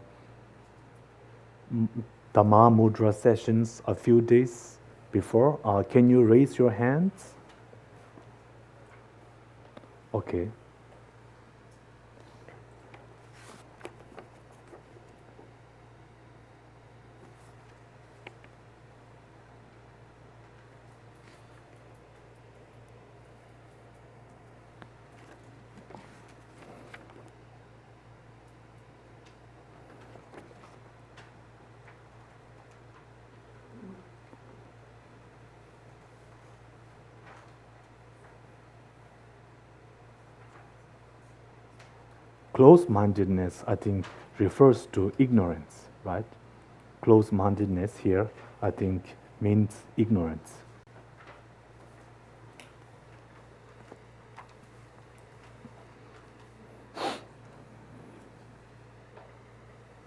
Mudra sessions a few days before, can you raise your hands? Okay. Close-mindedness, I think, refers to ignorance, right? Close-mindedness here, I think, means ignorance.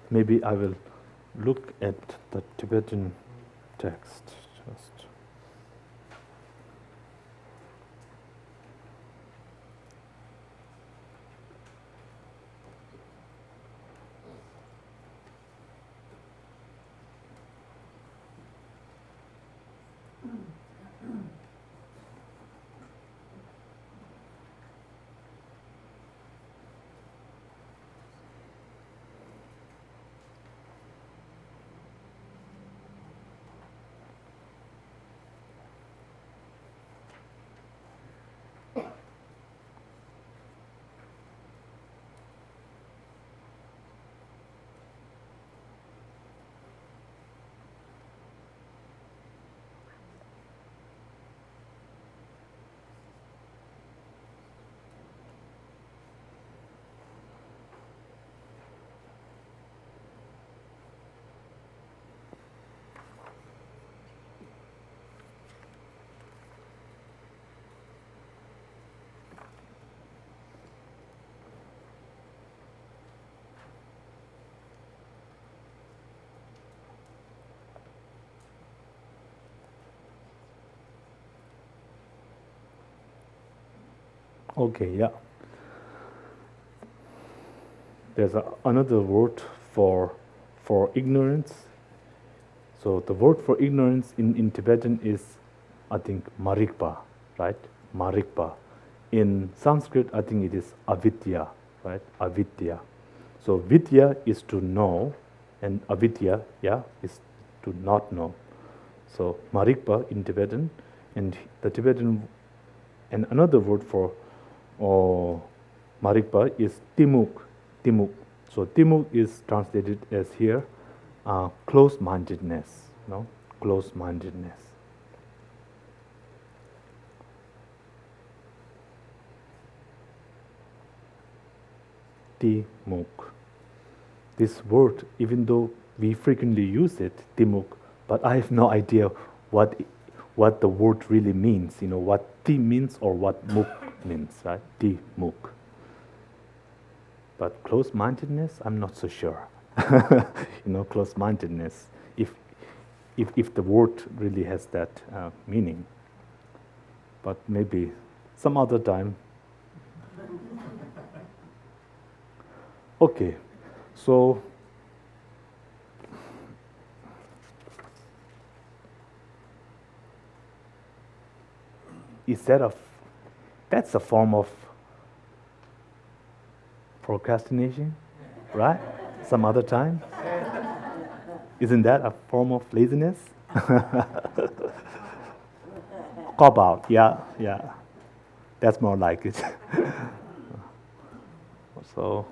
Maybe I will look at the Tibetan text just. Okay, yeah. There's another word for ignorance. So the word for ignorance in Tibetan is, I think, marikpa, right? Marikpa. In Sanskrit, I think it is avidya, right? Avidya. So vidya is to know, and avidya, yeah, is to not know. So marikpa in Tibetan, and the Tibetan, and another word for marikpa is timuk. So timuk is translated as here close-mindedness. No, close-mindedness. Timuk. This word, even though we frequently use it, timuk, but I have no idea what the word really means. You know what ti means or what muk means, right? Timuk. But close-mindedness, I'm not so sure. Close-mindedness, if the word really has that meaning. But maybe some other time. Okay, So that's a form of procrastination, right? Some other time. Isn't that a form of laziness? Cop out, yeah. That's more like it. So,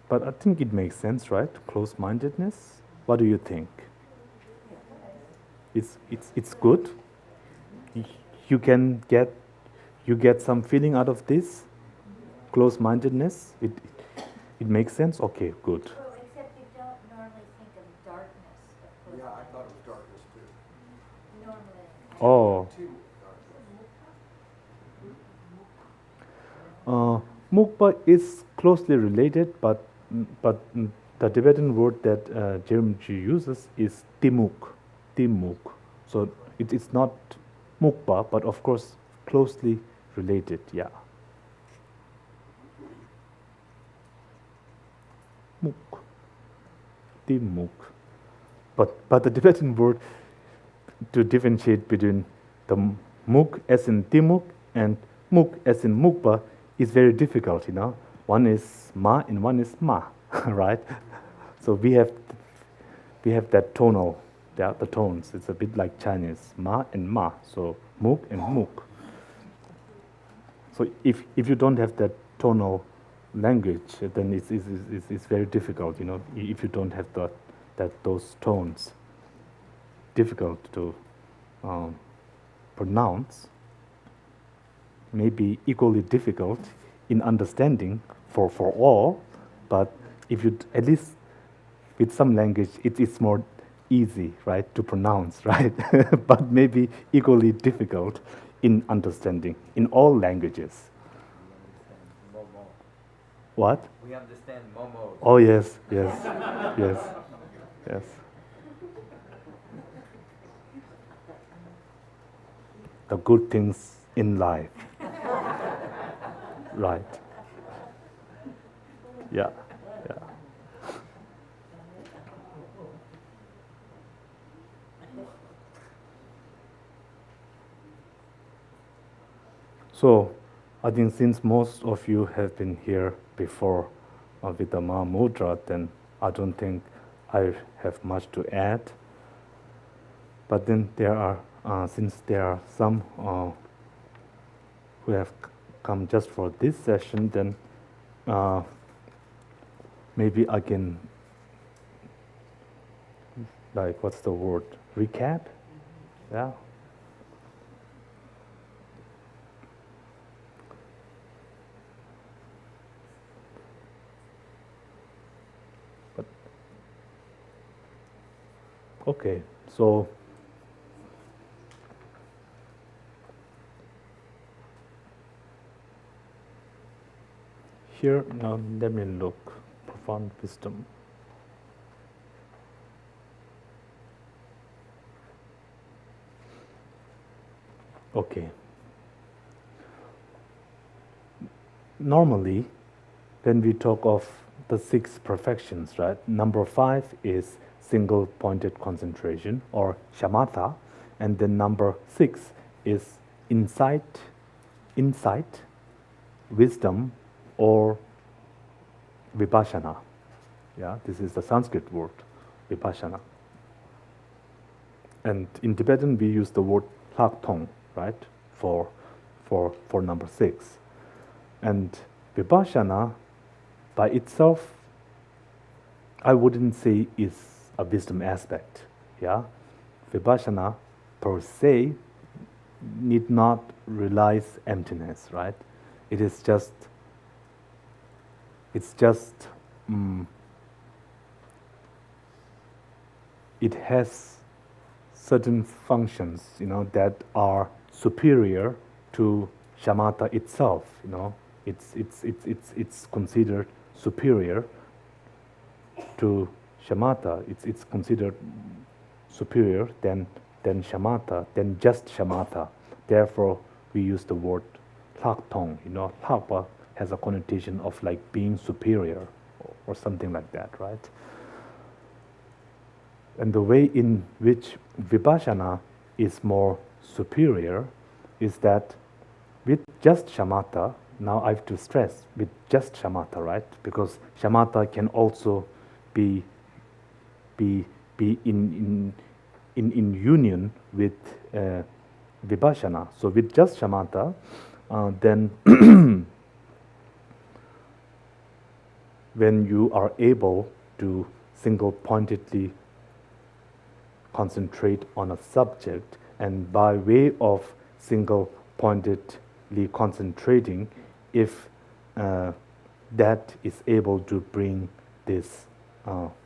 but I think it makes sense, right? Close-mindedness. What do you think? It's good. You can get some feeling out of this close-mindedness. It makes sense. Okay, good. Well, except you don't normally think of darkness. Yeah, I thought it was darkness too. Normally. Oh. Mukpa is closely related, but the Tibetan word that Jeremji uses is timuk. So it's not mukpa, but of course closely related. Yeah. Muk. Timuk. But the Tibetan word to differentiate between the muk as in timuk and muk as in mukpa is very difficult, One is ma and one is ma, right? So we have that tonal, the tones. It's a bit like Chinese, ma and ma. So muk and muk. So if you don't have that tonal language, then it's very difficult, If you don't have those tones, difficult to pronounce. Maybe equally difficult in understanding for all, but if you at least with some language, it's more easy, right, to pronounce, right? But maybe equally difficult in understanding in all languages. Momo. What? We understand Momo. Oh yes. The good things in life. Right. Yeah. So, I think since most of you have been here before with the Mahamudra, then I don't think I have much to add. But then there are, since there are some who have come just for this session, then maybe I can, what's the word? Recap? Yeah. But okay, so here, now let me look. Profound wisdom. Okay. Normally, when we talk of the 6 perfections, right? Number 5 is single pointed concentration or shamatha, and then number 6 is insight, wisdom, or vipassana. Yeah, this is the Sanskrit word, vipassana. And in Tibetan, we use the word tong, right, for number 6. And vipassana, by itself, I wouldn't say is a wisdom aspect. Yeah, vipassana per se need not realize emptiness, right? It's just it has certain functions, that are superior to shamatha itself. It's considered superior to shamatha. It's considered superior than shamatha, than just shamatha. Therefore, we use the word tong. Lakpa has a connotation of like being superior or something like that, right? And the way in which vipassana is more superior is that with just shamatha, now I have to stress, with just shamatha, right? Because shamatha can also be in union with vipassana. So with just shamatha, then when you are able to single-pointedly concentrate on a subject, and by way of single-pointedly concentrating, if that is able to bring this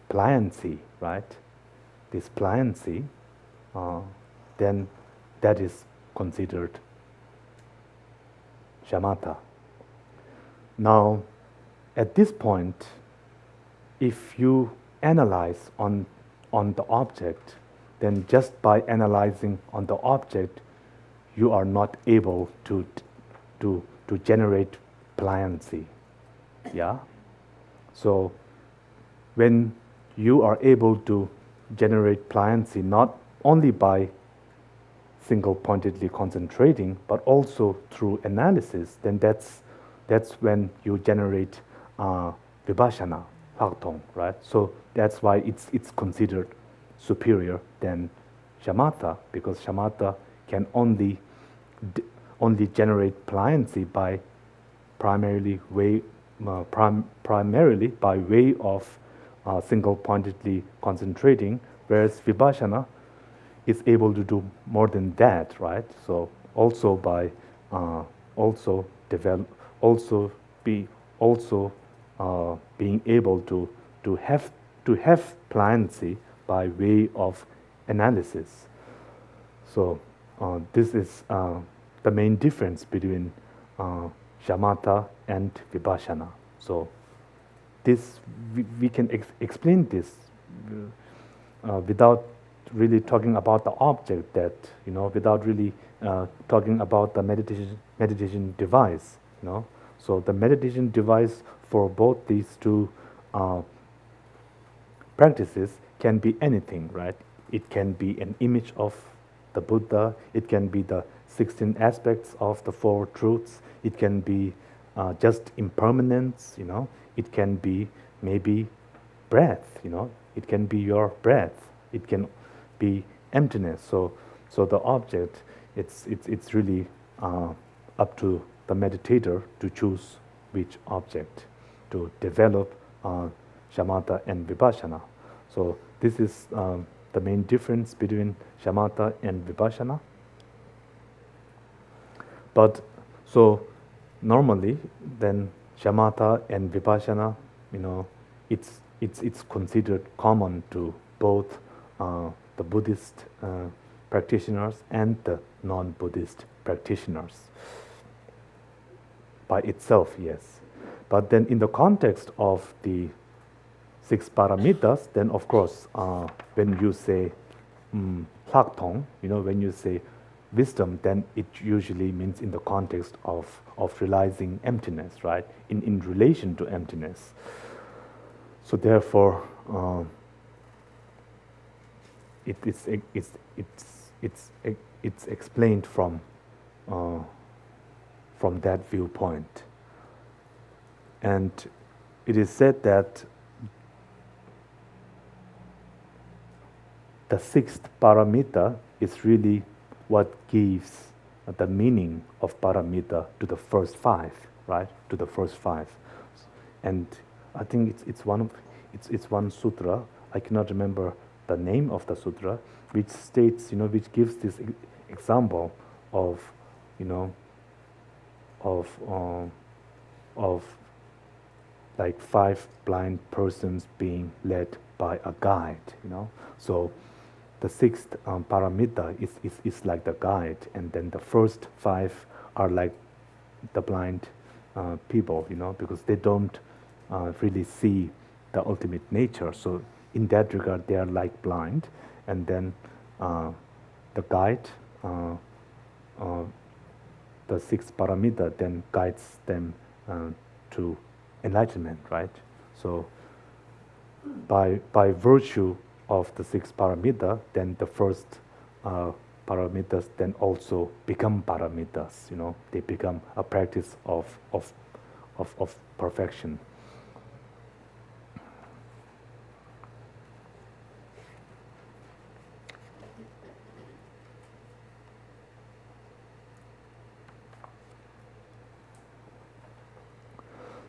pliancy, right? This pliancy, then that is considered shamatha. Now, at this point, if you analyze on the object, then just by analyzing on the object, you are not able to generate pliancy. Yeah. So when you are able to generate pliancy not only by single-pointedly concentrating, but also through analysis, then that's when you generate vipassana, Lakthong, right? So that's why it's considered superior than shamatha, because shamatha can only generate pliancy by primarily by way of single-pointedly concentrating, whereas vipassana is able to do more than that, right? So also by being able to have pliancy by way of analysis. So this is the main difference between shamatha and vipassana. So this we can explain this without really talking about the object, that without really talking about the meditation device. So the meditation device for both these two practices can be anything, right? It can be an image of the Buddha. It can be the 16 aspects of the Four Truths. It can be just impermanence. It can be maybe breath. It can be your breath. It can be emptiness. So the object, it's really up to the meditator to choose which object to develop shamatha and vipassana. So this is the main difference between shamatha and vipassana. But so normally, then shamatha and vipassana, it's considered common to both the Buddhist practitioners and the non-Buddhist practitioners. By itself, yes. But then in the context of the 6 paramitas, then of course, when you say Lakthong, when you say wisdom, then it usually means in the context of realizing emptiness, right? In relation to emptiness. So therefore, it's explained from that viewpoint. And it is said that the 6th paramita is really what gives the meaning of paramita to the first 5, right? To the first 5. And I think it's one sutra. I cannot remember the name of the sutra, which states, which gives this example of, of like 5 blind persons being led by a guide, So the 6th paramita is like the guide, and then the first 5 are like the blind people, because they don't really see the ultimate nature. So in that regard, they are like blind, and then the guide, the 6th paramita, then guides them to enlightenment, right? So by virtue of the six paramita, then the first paramitas then also become paramitas. They become a practice of perfection.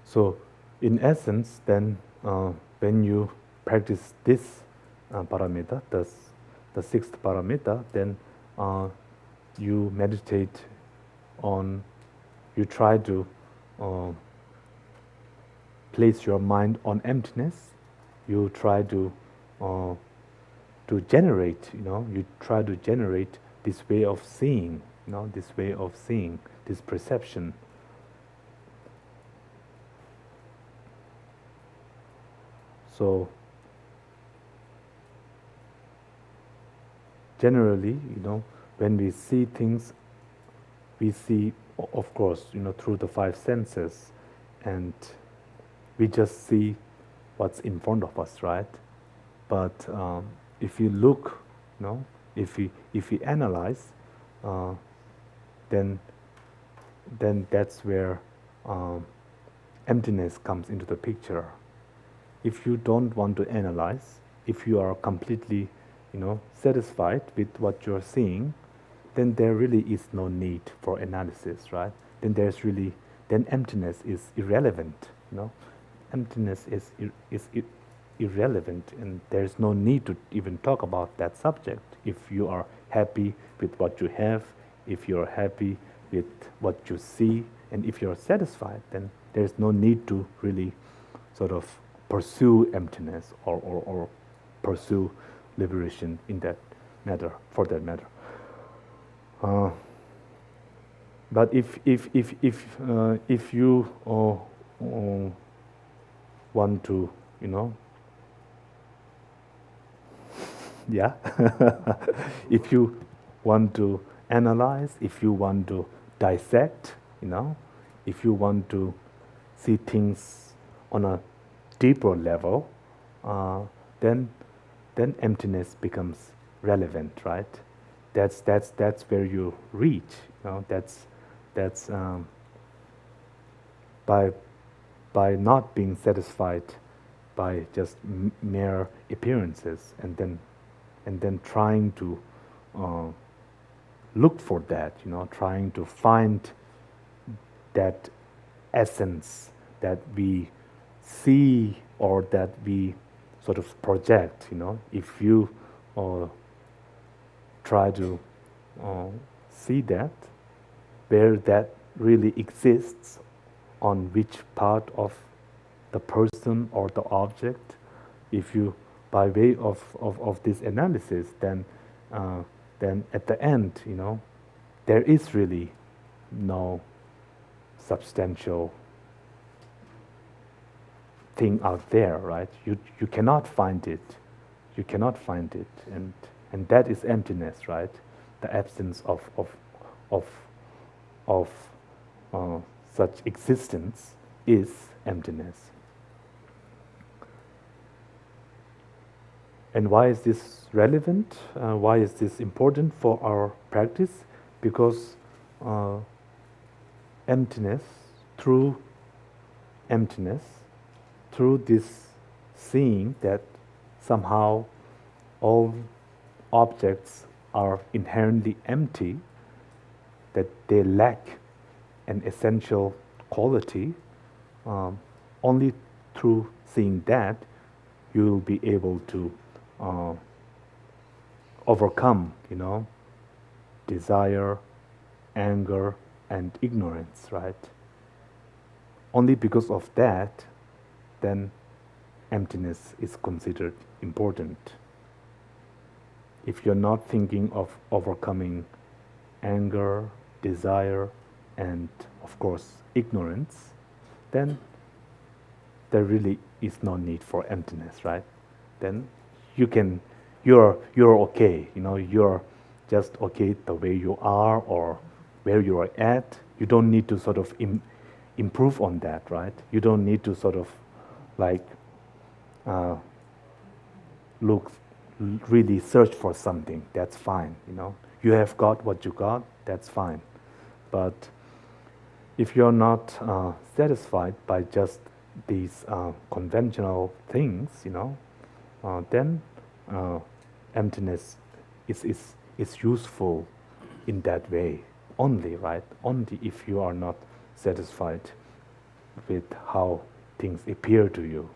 So, in essence, then when you practice this paramita, the sixth paramita, then you meditate on, you try to place your mind on emptiness. You try to generate, you try to generate this way of seeing, this perception. So generally, when we see things, we see, of course, through the five senses, and we just see what's in front of us, right? But if you look, if we analyze, then that's where emptiness comes into the picture. If you don't want to analyze, if you are completely, satisfied with what you're seeing, then there really is no need for analysis, right? Then emptiness is irrelevant, Emptiness is irrelevant, and there's no need to even talk about that subject. If you are happy with what you have, if you're happy with what you see, and if you're satisfied, then there's no need to really sort of pursue emptiness or pursue liberation in that matter, for that matter. But if you want to, yeah, if you want to analyze, if you want to dissect, if you want to see things on a deeper level, then emptiness becomes relevant, right? That's where you reach. That's by not being satisfied by just mere appearances, and then trying to look for that, trying to find that essence that we see or that we sort of project, if you try to see that, where that really exists, on which part of the person or the object, if you, by way of this analysis, then at the end, there is really no substantial thing out there, right? You cannot find it. You cannot find it, and that is emptiness, right? The absence of such existence is emptiness. And why is this relevant? Why is this important for our practice? Because emptiness, through this seeing that somehow all objects are inherently empty, that they lack an essential quality, only through seeing that you will be able to overcome, desire, anger, and ignorance, right? Only because of that, then emptiness is considered important. If you're not thinking of overcoming anger, desire, and of course ignorance, then there really is no need for emptiness, right? Then you're okay, you're just okay the way you are or where you are at. You don't need to sort of improve on that, right? You don't need to sort of like look, really search for something. That's fine, you know. You have got what you got, that's fine. But if you're not satisfied by just these conventional things, you know, then emptiness is useful in that way only, right? Only if you are not satisfied with how things appear to you.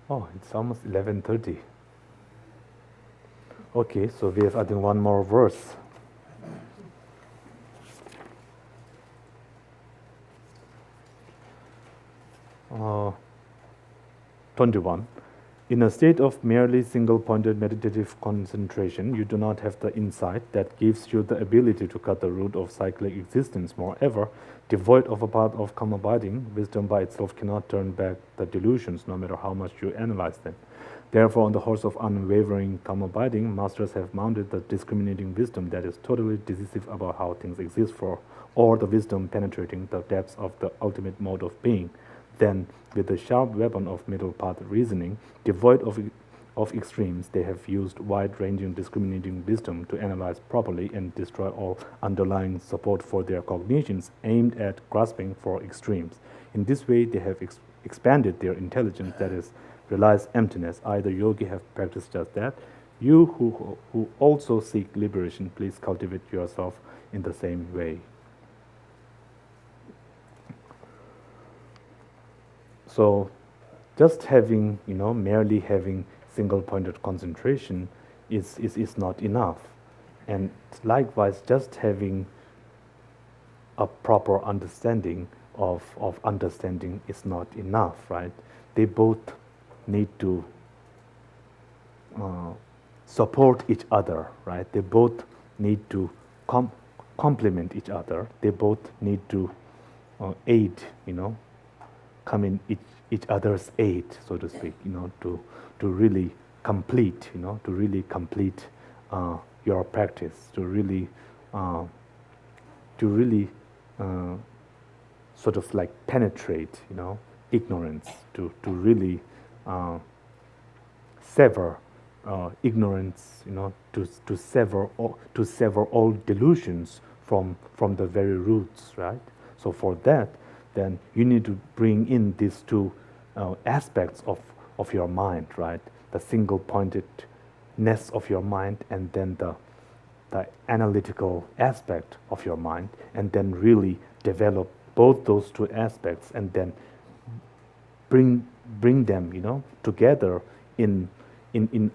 Oh, it's almost 11:30. Okay, so we have, I think, one more verse. Uh, 21. In a state of merely single-pointed meditative concentration, you do not have the insight that gives you the ability to cut the root of cyclic existence. Moreover, devoid of a path of calm abiding, wisdom by itself cannot turn back the delusions, no matter how much you analyze them. Therefore, on the horse of unwavering calm abiding, masters have mounted the discriminating wisdom that is totally decisive about how things exist, or the wisdom penetrating the depths of the ultimate mode of being. Then, with the sharp weapon of middle path reasoning, devoid of extremes, they have used wide-ranging discriminating wisdom to analyze properly and destroy all underlying support for their cognitions aimed at grasping for extremes. In this way, they have expanded their intelligence, that is, realize emptiness. I, the yogi, have practiced just that. You who also seek liberation, please cultivate yourself in the same way. So just having, you know, merely having single-pointed concentration is not enough. And likewise, just having a proper understanding of understanding is not enough, right? They both need to support each other, right? They both need to complement each other. They both need to aid, you know, come in each other's aid, so to speak, you know, to really complete, you know, to really complete your practice, to really sort of like penetrate, you know, ignorance, to really sever ignorance, you know, to sever all delusions from the very roots, right? So for that, then you need to bring in these two aspects of your mind, right? The single-pointedness of your mind, and then the analytical aspect of your mind, and then really develop both those two aspects, and then bring them, you know, together in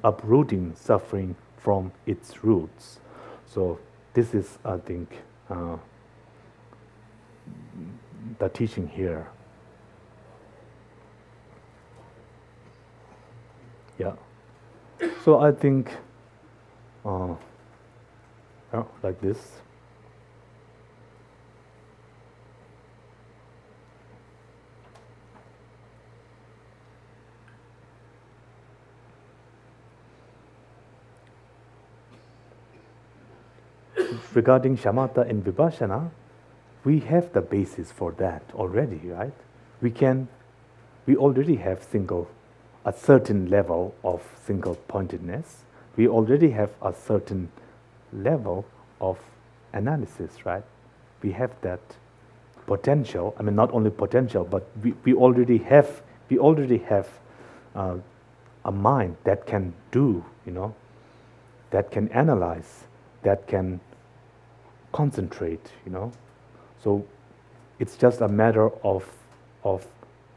uprooting suffering from its roots. So this is, I think, the teaching here. Yeah. So I think like this. Regarding shamatha and vipassana, we have the basis for that already, right? We already have a certain level of single-pointedness. We already have a certain level of analysis, right? We have that potential. I mean, not only potential, but we already have a mind that can do, you know, that can analyze, that can concentrate, you know. So it's just a matter of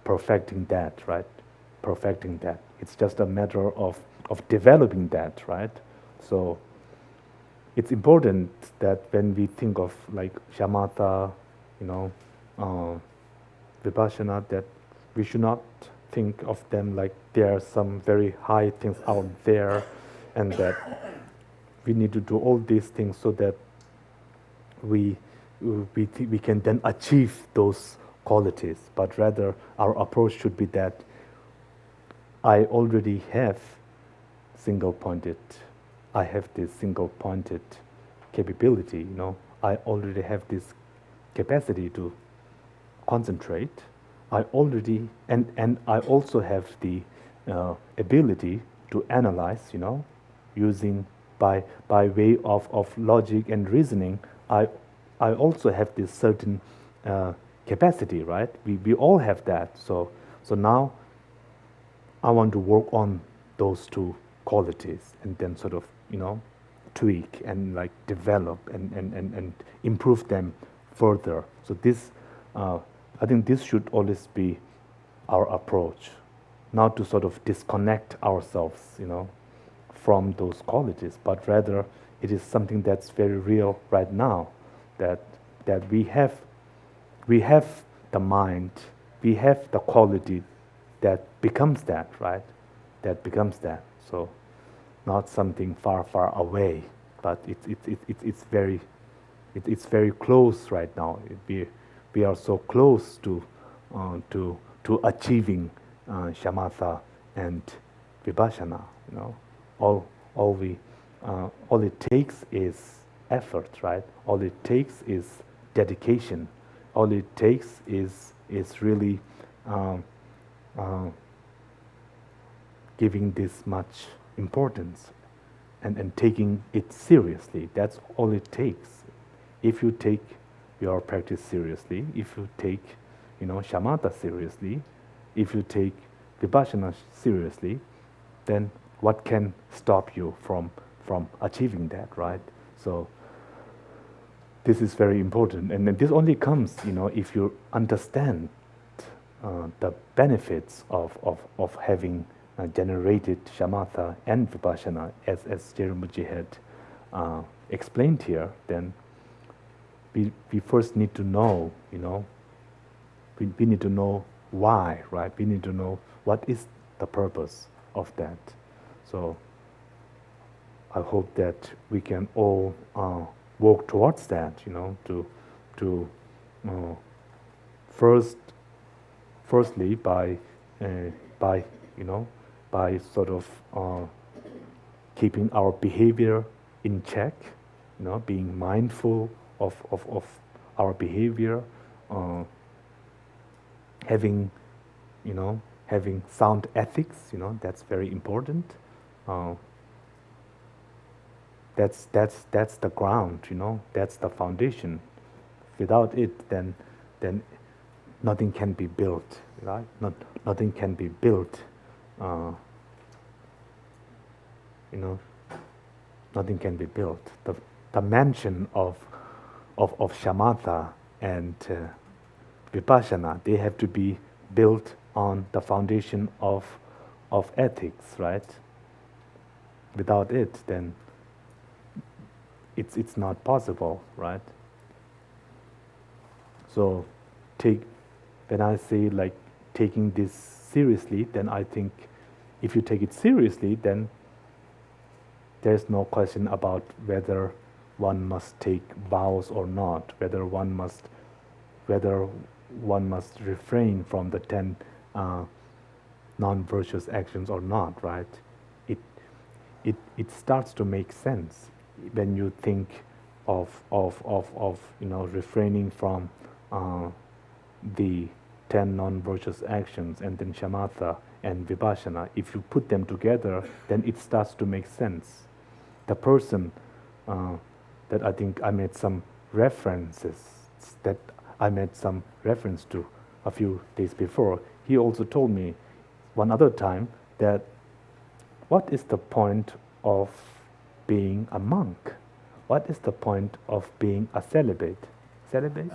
perfecting that, right? Perfecting that. It's just a matter of developing that, right? So it's important that when we think of like shamatha, you know, vipassana, that we should not think of them like there are some very high things out there, and that we need to do all these things so that we can then achieve those qualities, but rather our approach should be that I already have single-pointed, I have this single-pointed capability, I already have this capacity to concentrate. I already, and I also have the ability to analyze, using by way of logic and reasoning. I also have this certain capacity, right? We all have that. So now I want to work on those two qualities and then sort of, tweak and like develop and improve them further. So this, I think this should always be our approach, not to sort of disconnect ourselves, from those qualities, but rather it is something that's very real right now, that we have the mind, we have the quality that becomes that, right? That becomes that. So not something far away, but it's very close right now. We are so close to achieving shamatha and vipassana. All it takes is effort, right? All it takes is dedication. All it takes is really giving this much importance and taking it seriously. That's all it takes. If you take your practice seriously, if you take, shamatha seriously, if you take vipassana seriously, then what can stop you from achieving that, right? So this is very important, and this only comes, if you understand the benefits of having generated shamatha and vipassana, as Rinpoche had explained here. Then we first need to know, we need to know why, right? We need to know what is the purpose of that. So I hope that we can all work towards that, to firstly by sort of keeping our behavior in check, being mindful of our behavior, having sound ethics, that's very important. That's the ground, that's the foundation. Without it, then nothing can be built, right? Nothing can be built. Nothing can be built. The mansion of shamatha and vipassana, they have to be built on the foundation of ethics, right? Without it, then it's not possible, right? So when I say like taking this seriously, then I think if you take it seriously, then there's no question about whether one must take vows or not, whether one must refrain from the 10 non-virtuous actions or not, right? It starts to make sense when you think of refraining from the 10 non-virtuous actions and then shamatha and vipassana. If you put them together, then it starts to make sense. The person that I think I made some references to a few days before, he also told me one other time that what is the point of being a monk? What is the point of being a celibate? Celibate,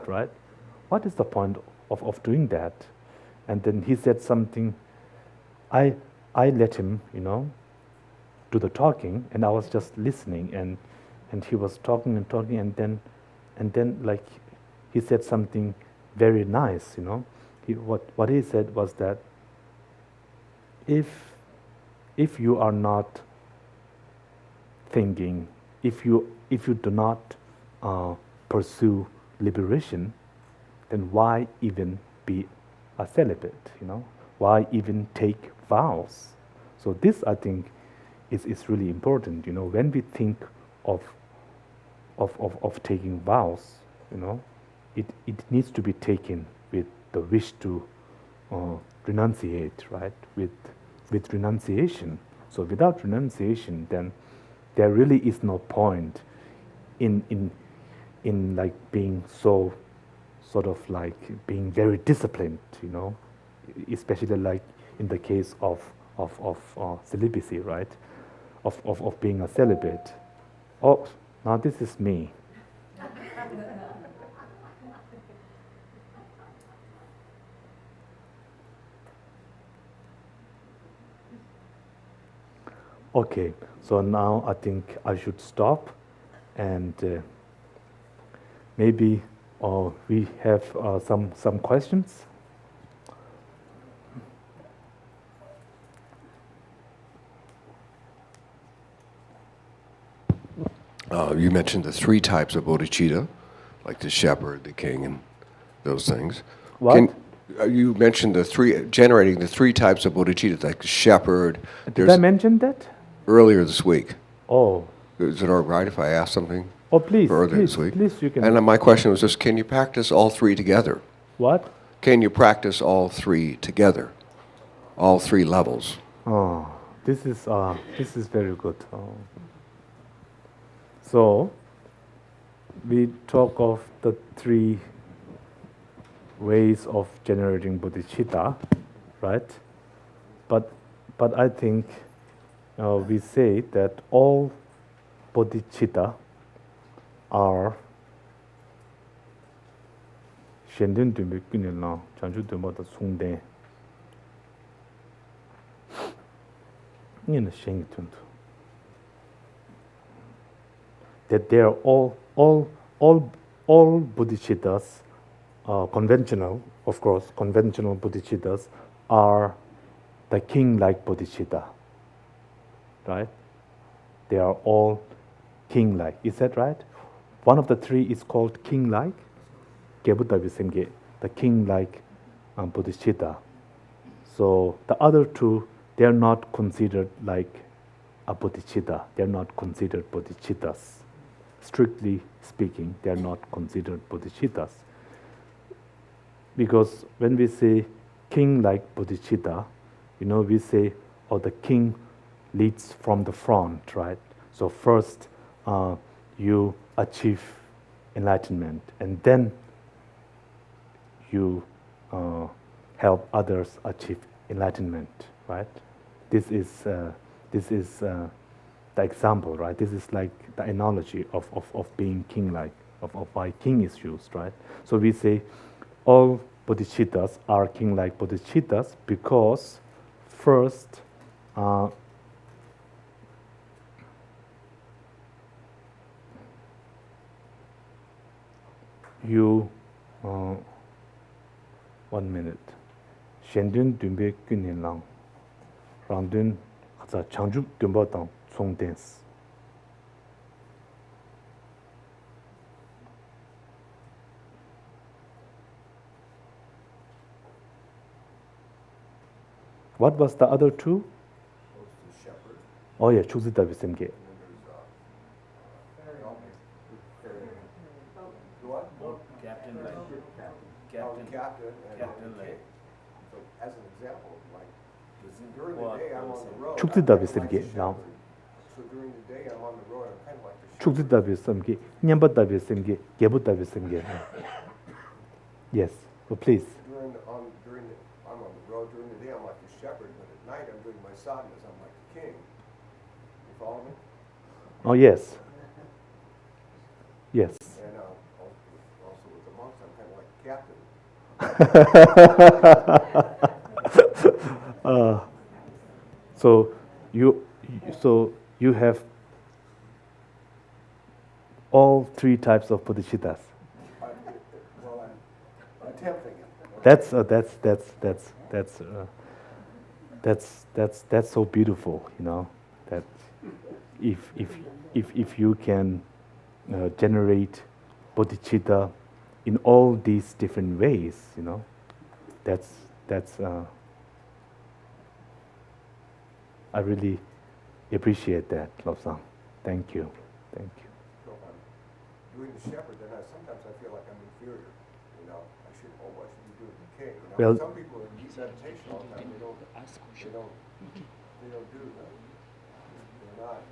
right? What is the point of doing that? And then he said something. I let him, do the talking, and I was just listening, and he was talking, and then like he said something very nice, What he said was that if you are not thinking, if you do not pursue liberation, then why even be a celibate? Why even take vows? So this, I think, is really important. When we think of taking vows, it needs to be taken with the wish to renunciate, right? With renunciation. So without renunciation, then there really is no point in like being so sort of like being very disciplined, especially like in the case of celibacy, right? Of being a celibate. Oh, now this is me. Okay, so now I think I should stop, and maybe we have some questions. You mentioned the three types of bodhicitta, like the shepherd, the king, and those things. What? You mentioned generating the three types of bodhicitta, like the shepherd. Did I mention that? Earlier this week. Oh. Is it all right if I ask something? Oh, please, earlier this week? Please, you can. And my question was just, can you practice all three together? What? Can you practice all three together? All three levels? Oh, this is very good. So, we talk of the three ways of generating bodhicitta, right? But I think we say that all bodhicitta are shendun dumbe kunilna chanchu dumba da sungde ngina shengi tuntu. That they are all bodhicittas, conventional, of course, conventional bodhicittas are the king-like bodhicitta, right? They are all king-like. Is that right? One of the three is called king-like, the king-like bodhicitta. So the other two, they are not considered like a bodhicitta. They are not considered bodhicittas. Strictly speaking, they are not considered bodhicittas. Because when we say king-like bodhicitta, we say, the king leads from the front, right? So first, you achieve enlightenment, and then you help others achieve enlightenment, right? This is the example, right? This is like the analogy of being king-like, of why king is used, right? So we say all bodhicittas are king-like bodhicittas because first, you 1 minute. Shendun dumbe kunin lang. Randun khaza changjuk dumba tang song dance. What was the other two? The shepherd. Oh yeah, chuzita visemge. Captain and king. So as an example, like during the day I'm on the road. 축지다 비sem게. Now. So during the day I'm on the road, I'm kind of like the shepherd. 축지다 비sem게. 냠바다 비sem게. 개부다 비sem게. Yes. So please. I'm on the road during the day I'm like the shepherd, but at night I'm doing my sadhanas, I'm like the king. You follow me? Oh yes. Yes. And also with the monks, I'm kind of like the captain. So you have all three types of bodhicittas. Well, I'm attempting it. That's so beautiful, that if you can generate bodhicitta in all these different ways, you know. That's I really appreciate that, Lobsang. Thank you. Thank you. So if I'm doing the shepherd, then sometimes I feel like I'm inferior. You know, I should be doing the king. You know, Well, some people in meditation all the time, they don't do that. They're not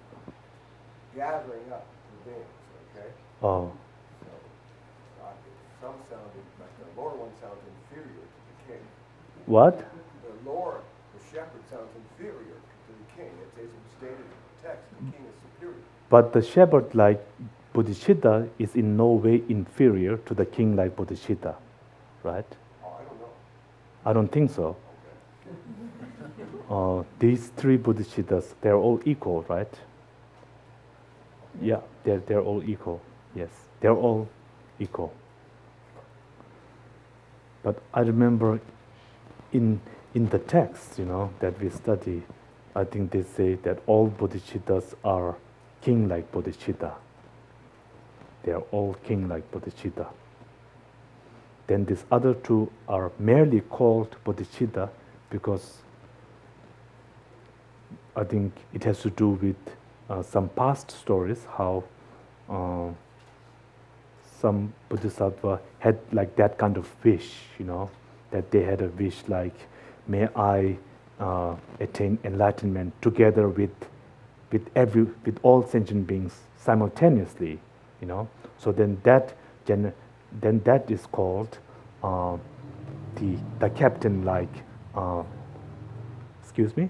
gathering up the beings. Okay. Oh, So some sounded like the lower one sounds inferior to the king. what? The shepherd sounds inferior to the king. It's stated in the text, the king is superior. But the shepherd like Bodhicitta is in no way inferior to the king like Bodhicitta, right? Oh, I don't know. I don't think so. Okay. These three Bodhicittas, they're all equal, right? Yeah, they're all equal. Yes, they're all equal. But I remember in the text, you know, that we study, I think they say that all bodhicittas are king-like bodhicitta. They are all king-like bodhicitta. Then these other two are merely called bodhicitta because I think it has to do with some past stories, how some bodhisattva had like that kind of wish, you know, that they had a wish like, may I attain enlightenment together with all sentient beings simultaneously, you know. So then that is called the captain like excuse me,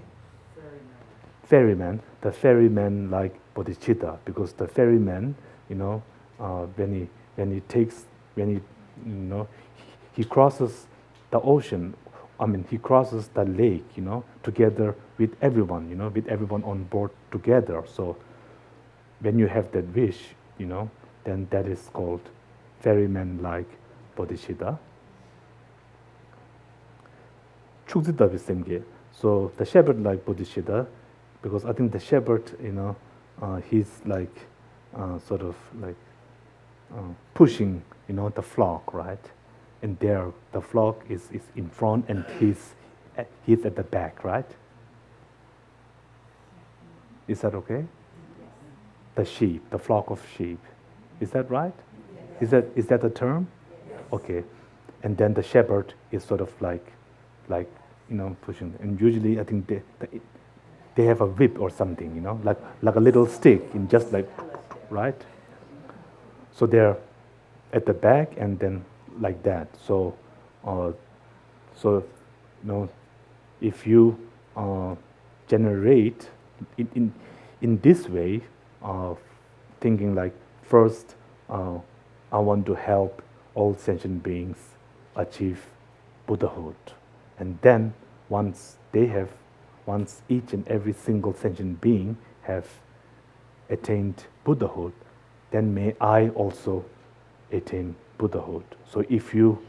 ferryman, the ferryman like bodhicitta, because the ferryman, you know, when he crosses the ocean, I mean he crosses the lake, you know, together with everyone, you know, with everyone on board together. So when you have that wish, you know, then that is called ferryman like bodhicitta. Chukzita visemge. So the shepherd like bodhicitta, because I think the shepherd, you know, he's like sort of like pushing, you know, the flock, right? And there, the flock is in front, and he's at the back, right? Is that okay? The sheep, the flock of sheep, is that right? Is that the term? Okay, and then the shepherd is sort of like you know, pushing, and usually I think they have a whip or something, you know, like a little stick, in just like, right? So they're at the back and then like that. So you know, if you generate in this way, thinking like, first I want to help all sentient beings achieve Buddhahood, and then once each and every single sentient being have attained Buddhahood, then may I also attain Buddhahood. So if you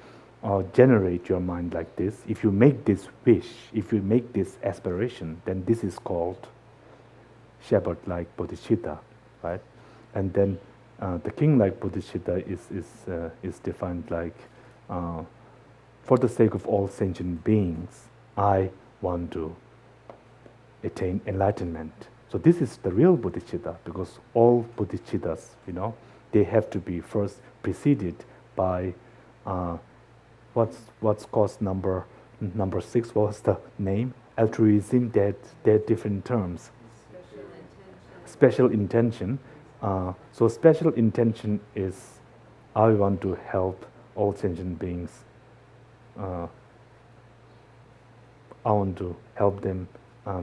generate your mind like this, if you make this wish, if you make this aspiration, then this is called shepherd-like bodhicitta, right? And then the king-like bodhicitta is defined like, for the sake of all sentient beings, I want to attain enlightenment. So this is the real bodhicitta, because all bodhicittas, you know, they have to be first preceded by what's course number 6. What was the name? Altruism. They're different terms. Special intention. So special intention is, I want to help all sentient beings. I want to help them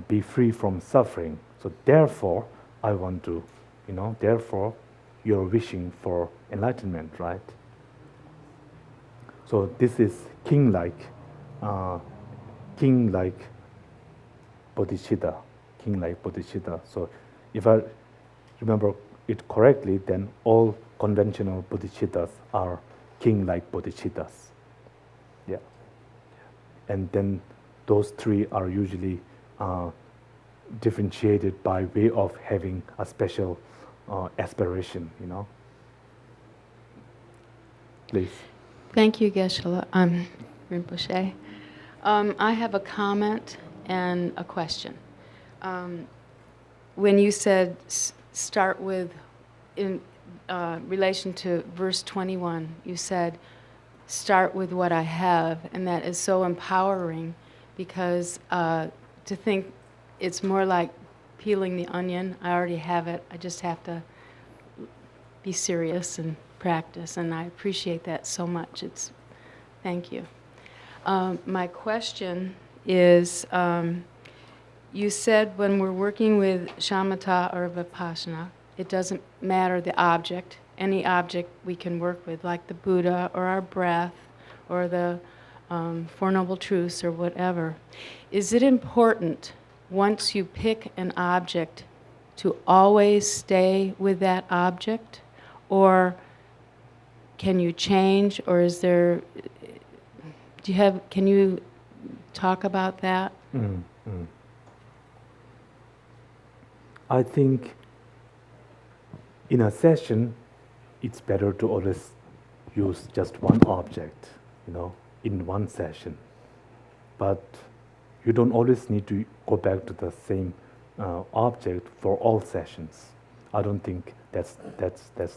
be free from suffering. So therefore, I want to, you know, therefore you're wishing for enlightenment, right? So this is king-like bodhicitta, king-like bodhicitta. So if I remember it correctly, then all conventional bodhicittas are king-like bodhicittas. Yeah. And then those three are usually differentiated by way of having a special aspiration, you know. Please. Thank you, Geshe-la. Rinpoche. I have a comment and a question. When you said start with, in relation to verse 21, you said start with what I have, and that is so empowering because to think it's more like peeling the onion. I already have it. I just have to be serious and practice, and I appreciate that so much. Thank you. My question is, you said when we're working with shamatha or vipassana, it doesn't matter the object. Any object we can work with, like the Buddha or our breath or the Four Noble Truths or whatever. Is it important, once you pick an object, to always stay with that object? Or can you change, or is there, can you talk about that? I think in a session, it's better to always use just one object, in one session. But you don't always need to go back to the same object for all sessions. I don't think that's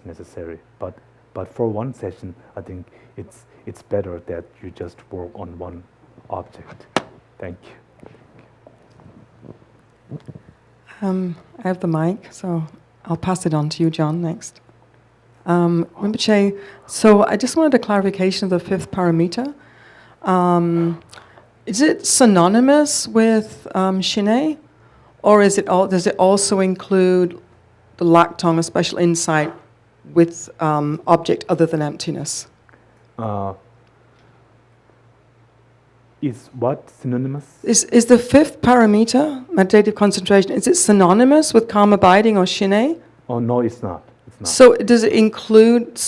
necessary. But for one session, I think it's better that you just work on one object. Thank you. I have the mic, so I'll pass it on to you, John, next. Rinpoche, so I just wanted a clarification of the fifth paramita. Is it synonymous with Shine, or does it also include the Laktong, a special insight, with object other than emptiness? Is what synonymous? Is the fifth paramita, meditative concentration, is it synonymous with calm abiding or Shine? Oh, no, it's not. It's not. So does it include,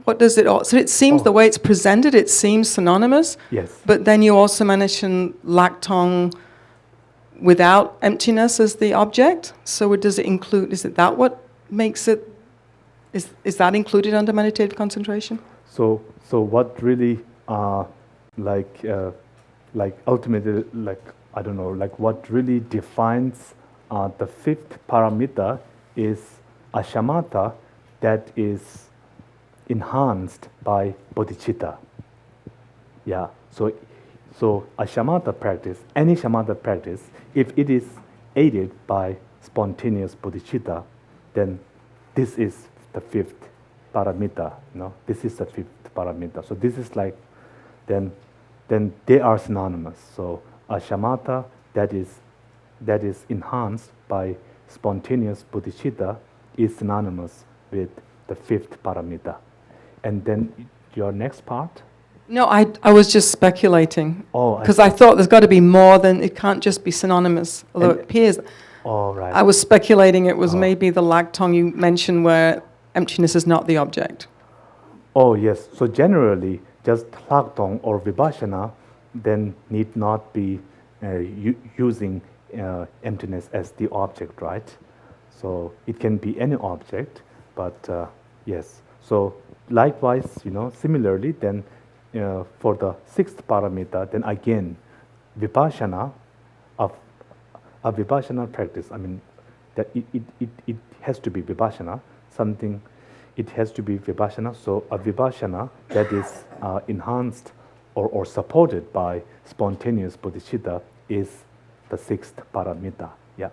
what does it all, so it seems the way it's presented, it seems synonymous. Yes. But then you also mention Laktong without emptiness as the object. So does it include, is it that what makes it, is that included under meditative concentration? So what really, ultimately, I don't know, what really defines the fifth paramita is a shamatha that is enhanced by bodhicitta. Yeah. So a shamatha practice, any shamatha practice, if it is aided by spontaneous bodhicitta, then this is the fifth paramita. This is the fifth paramita. So this is then they are synonymous. So a shamatha that is enhanced by spontaneous bodhicitta is synonymous with the fifth paramita. And then your next part? No, I was just speculating. Oh, because I thought there's got to be more than, it can't just be synonymous, although it appears. Oh, right. I was speculating it was maybe the Laktong you mentioned where emptiness is not the object. Oh, yes. So generally, just Laktong or Vipassana then need not be using emptiness as the object, right? So it can be any object, but yes. So likewise, similarly, then for the sixth paramita, then again, Vipassana, a Vipassana practice, I mean, that it has to be Vipassana, something, it has to be Vipassana. So a Vipassana that is enhanced or supported by spontaneous bodhicitta is the sixth paramita. Yeah,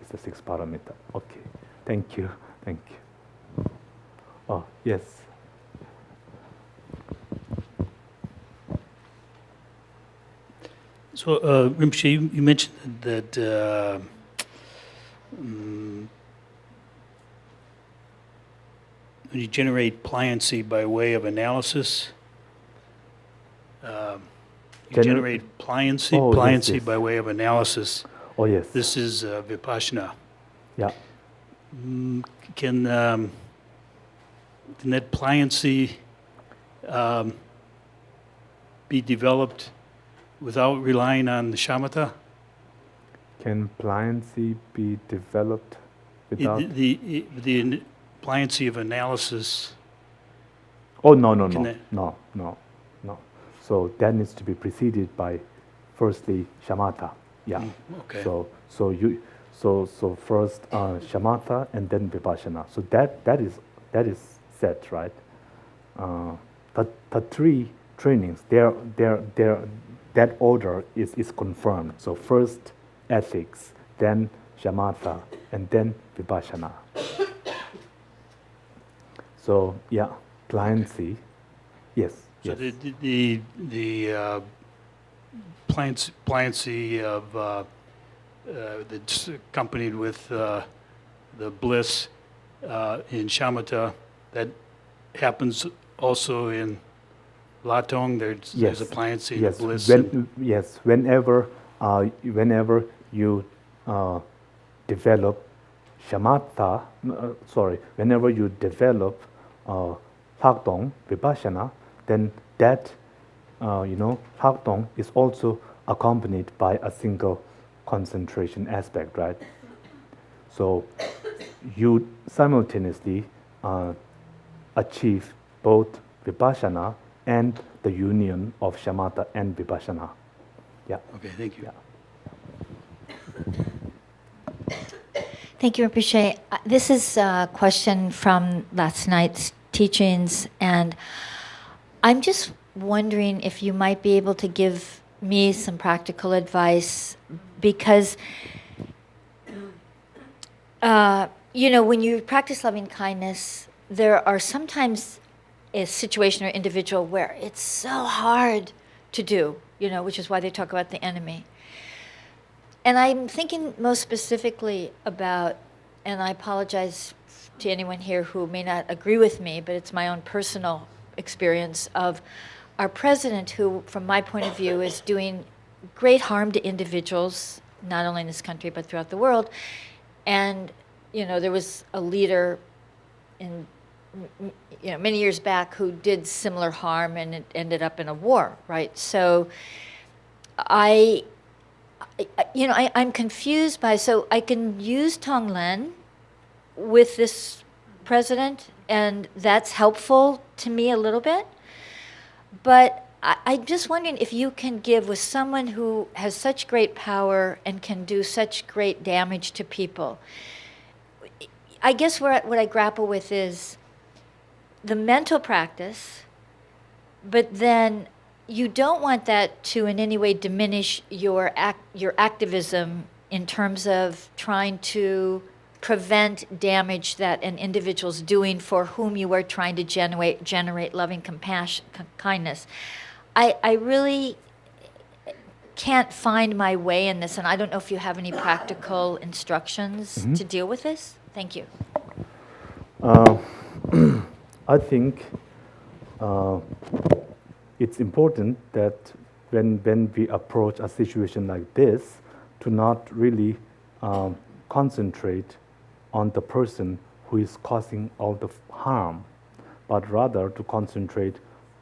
it's the sixth paramita. Okay, thank you. Oh, yes. So, Rinpoche, you mentioned that when you generate pliancy by way of analysis, you generate pliancy, yes. by way of analysis. Oh, yes. This is Vipassana. Yeah. Can that pliancy be developed without relying on the shamatha? Can pliancy be developed without? The pliancy of analysis Oh, no, no, Can no, that- no, no, no. So that needs to be preceded by, firstly, shamatha. Yeah. Okay. So first shamatha and then vipassana. So that is set, right? The three trainings, that order is confirmed. So first ethics, then shamatha, and then vipassana. So yeah, pliancy. Yes. So Yes. the pliancy of that's accompanied with the bliss in shamatha, that happens also in latong. There's a pliancy and a Yes. bliss. Yes. Whenever you develop shamatha, whenever you develop Thakdong, vipassana, then that, Thakdong is also accompanied by a single concentration aspect, right? So you simultaneously achieve both vipassana and the union of shamatha and vipassana. Yeah. Okay, thank you. Yeah. Thank you, Rinpoche. This is a question from last night's teachings, and I'm just wondering if you might be able to give me some practical advice, because when you practice loving kindness, there are sometimes a situation or individual where it's so hard to do, which is why they talk about the enemy. And I'm thinking most specifically about, and I apologize to anyone here who may not agree with me, but it's my own personal experience of our president, who, from my point of view, is doing great harm to individuals, not only in this country, but throughout the world. And, there was a leader in, many years back who did similar harm, and it ended up in a war, right? So I'm confused by, so I can use Tonglen with this president, and that's helpful to me a little bit. But I'm just wondering if you can give, with someone who has such great power and can do such great damage to people. I guess what I grapple with is the mental practice, but then you don't want that to in any way diminish your activism in terms of trying to prevent damage that an individual's doing for whom you are trying to generate loving compassion, kindness. I really can't find my way in this, and I don't know if you have any practical instructions to deal with this. Thank you. I think it's important that when we approach a situation like this, to not really concentrate on the person who is causing all the harm, but rather to concentrate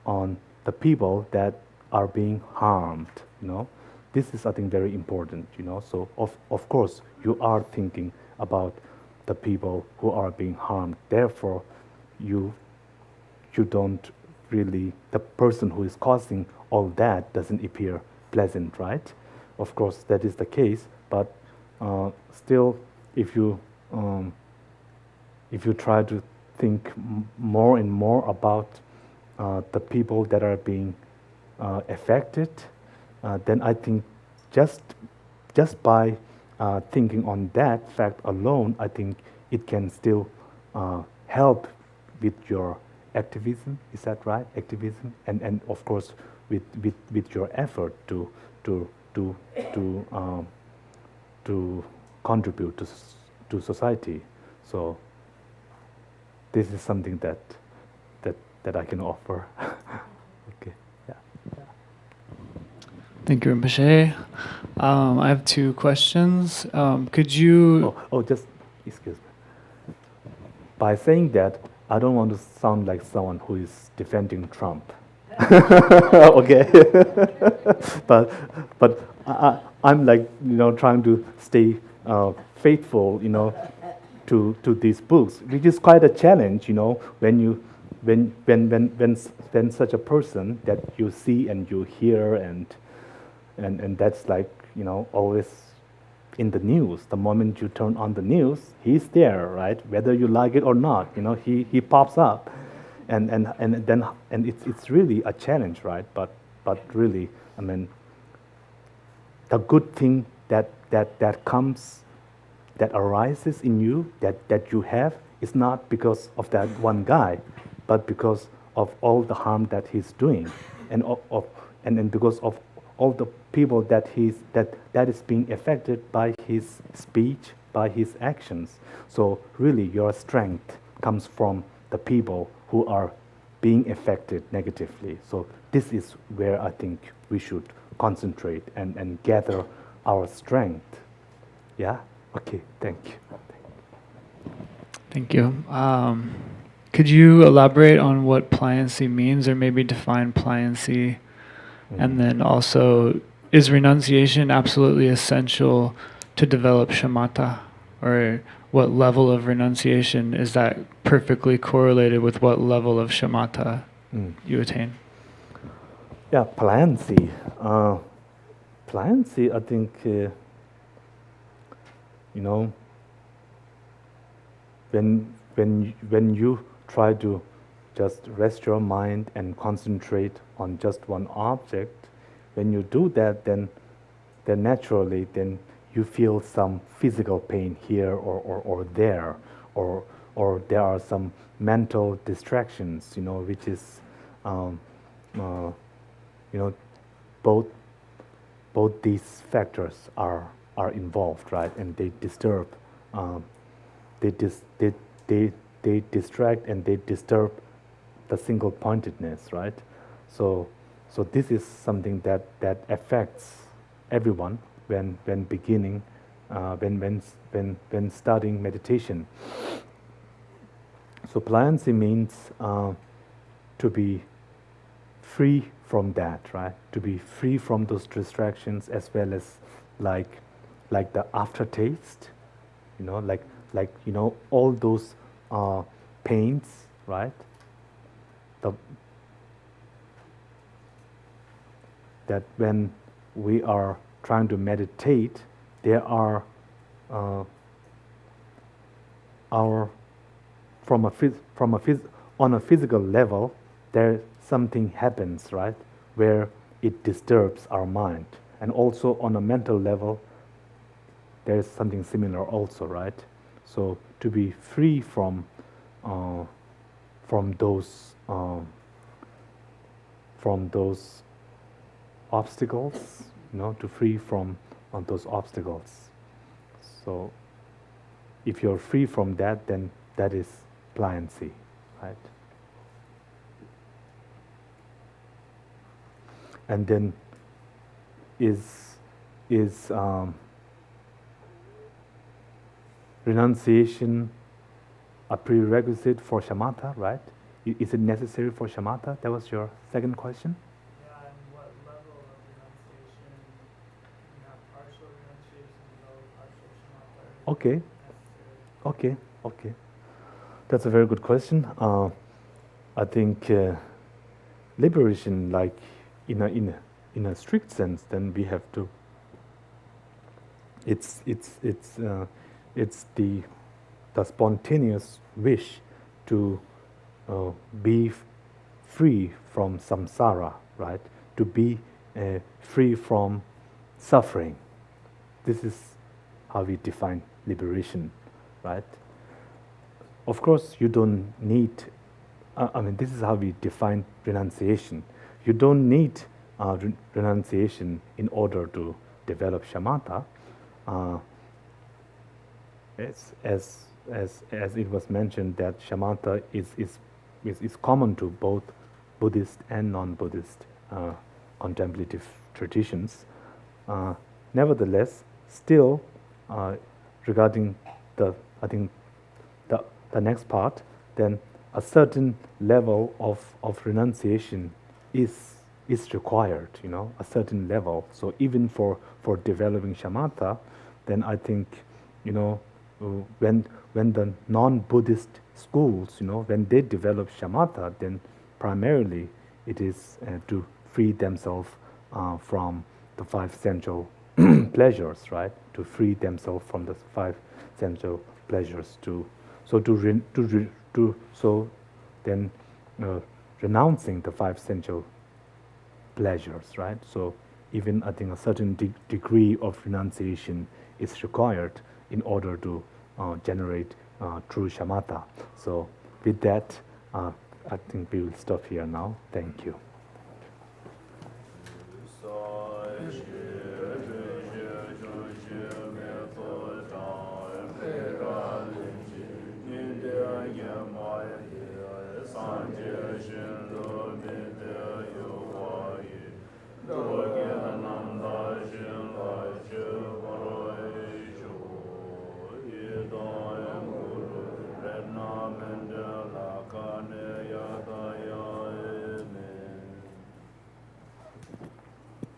on the people that are being harmed. This is, I think, very important. So of course you are thinking about the people who are being harmed. Therefore, you don't really, the person who is causing all that doesn't appear pleasant, right? Of course, that is the case, but still, if you try to think more and more about the people that are being affected, then I think just by thinking on that fact alone, I think it can still help with your activism. Is that right? Activism, and of course with your effort to contribute to society. So this is something that I can offer. Okay. Yeah. Thank you, Rinpoche. I have two questions. Could you... Just excuse me. By saying that, I don't want to sound like someone who is defending Trump. Okay. but I'm like, trying to stay faithful, to these books, which is quite a challenge, when when such a person that you see and you hear and that's like, you know, always in the news. The moment you turn on the news, he's there, right? Whether you like it or not, you know, he pops up, and it's really a challenge, right? But really, I mean, the good thing that comes, that arises in you, that you have, is not because of that one guy, but because of all the harm that he's doing, and and because of all the people that is being affected by his speech, by his actions. So really, your strength comes from the people who are being affected negatively. So this is where I think we should concentrate and gather our strength. Yeah? Okay, thank you. Thank you. Could you elaborate on what pliancy means, or maybe define pliancy? And then also, is renunciation absolutely essential to develop shamatha? Or what level of renunciation is that perfectly correlated with what level of shamatha you attain? Yeah, pliancy. Pliancy, I think, you know, when you try to just rest your mind and concentrate on just one object, when you do that, then naturally, then you feel some physical pain here or there, or there are some mental distractions, you know, which is, you know, both these factors are involved, right? And they disturb, they distract and they disturb the single pointedness, right? So this is something that affects everyone when beginning, when studying meditation. So pliancy means to be free from that, right? To be free from those distractions, as well as like the aftertaste, you know, like you know, all those pains, right? That when we are trying to meditate, there are on a physical level, there something happens, right, where it disturbs our mind, and also on a mental level, there is something similar also, right? So to be free from those obstacles, you know, to free from those obstacles. So if you're free from that, then that is pliancy, right? And then is renunciation a prerequisite for shamatha, right? Is it necessary for shamatha? That was your second question? Yeah, and what level of renunciation? You have partial renunciation, no partial shamatha. Okay. That's a very good question. I think liberation, like in a strict sense, then we have to. It's the spontaneous wish to be free from samsara, right? To be free from suffering. This is how we define liberation, right? Of course, you don't need, this is how we define renunciation. You don't need renunciation in order to develop shamatha. As it was mentioned, that shamatha is common to both Buddhist and non-Buddhist contemplative traditions. Nevertheless, still, regarding the next part, then a certain level of renunciation is required, you know, a certain level. So even for developing shamatha, then I think, you know, when the non-Buddhist schools, when they develop shamatha, then primarily it is to free themselves from the five sensual pleasures, right? To free themselves from the five sensual pleasures. Then renouncing the five sensual pleasures, right? So even I think a certain degree of renunciation is required in order to generate true shamatha. So with that, I think we will stop here now. Thank you. Lord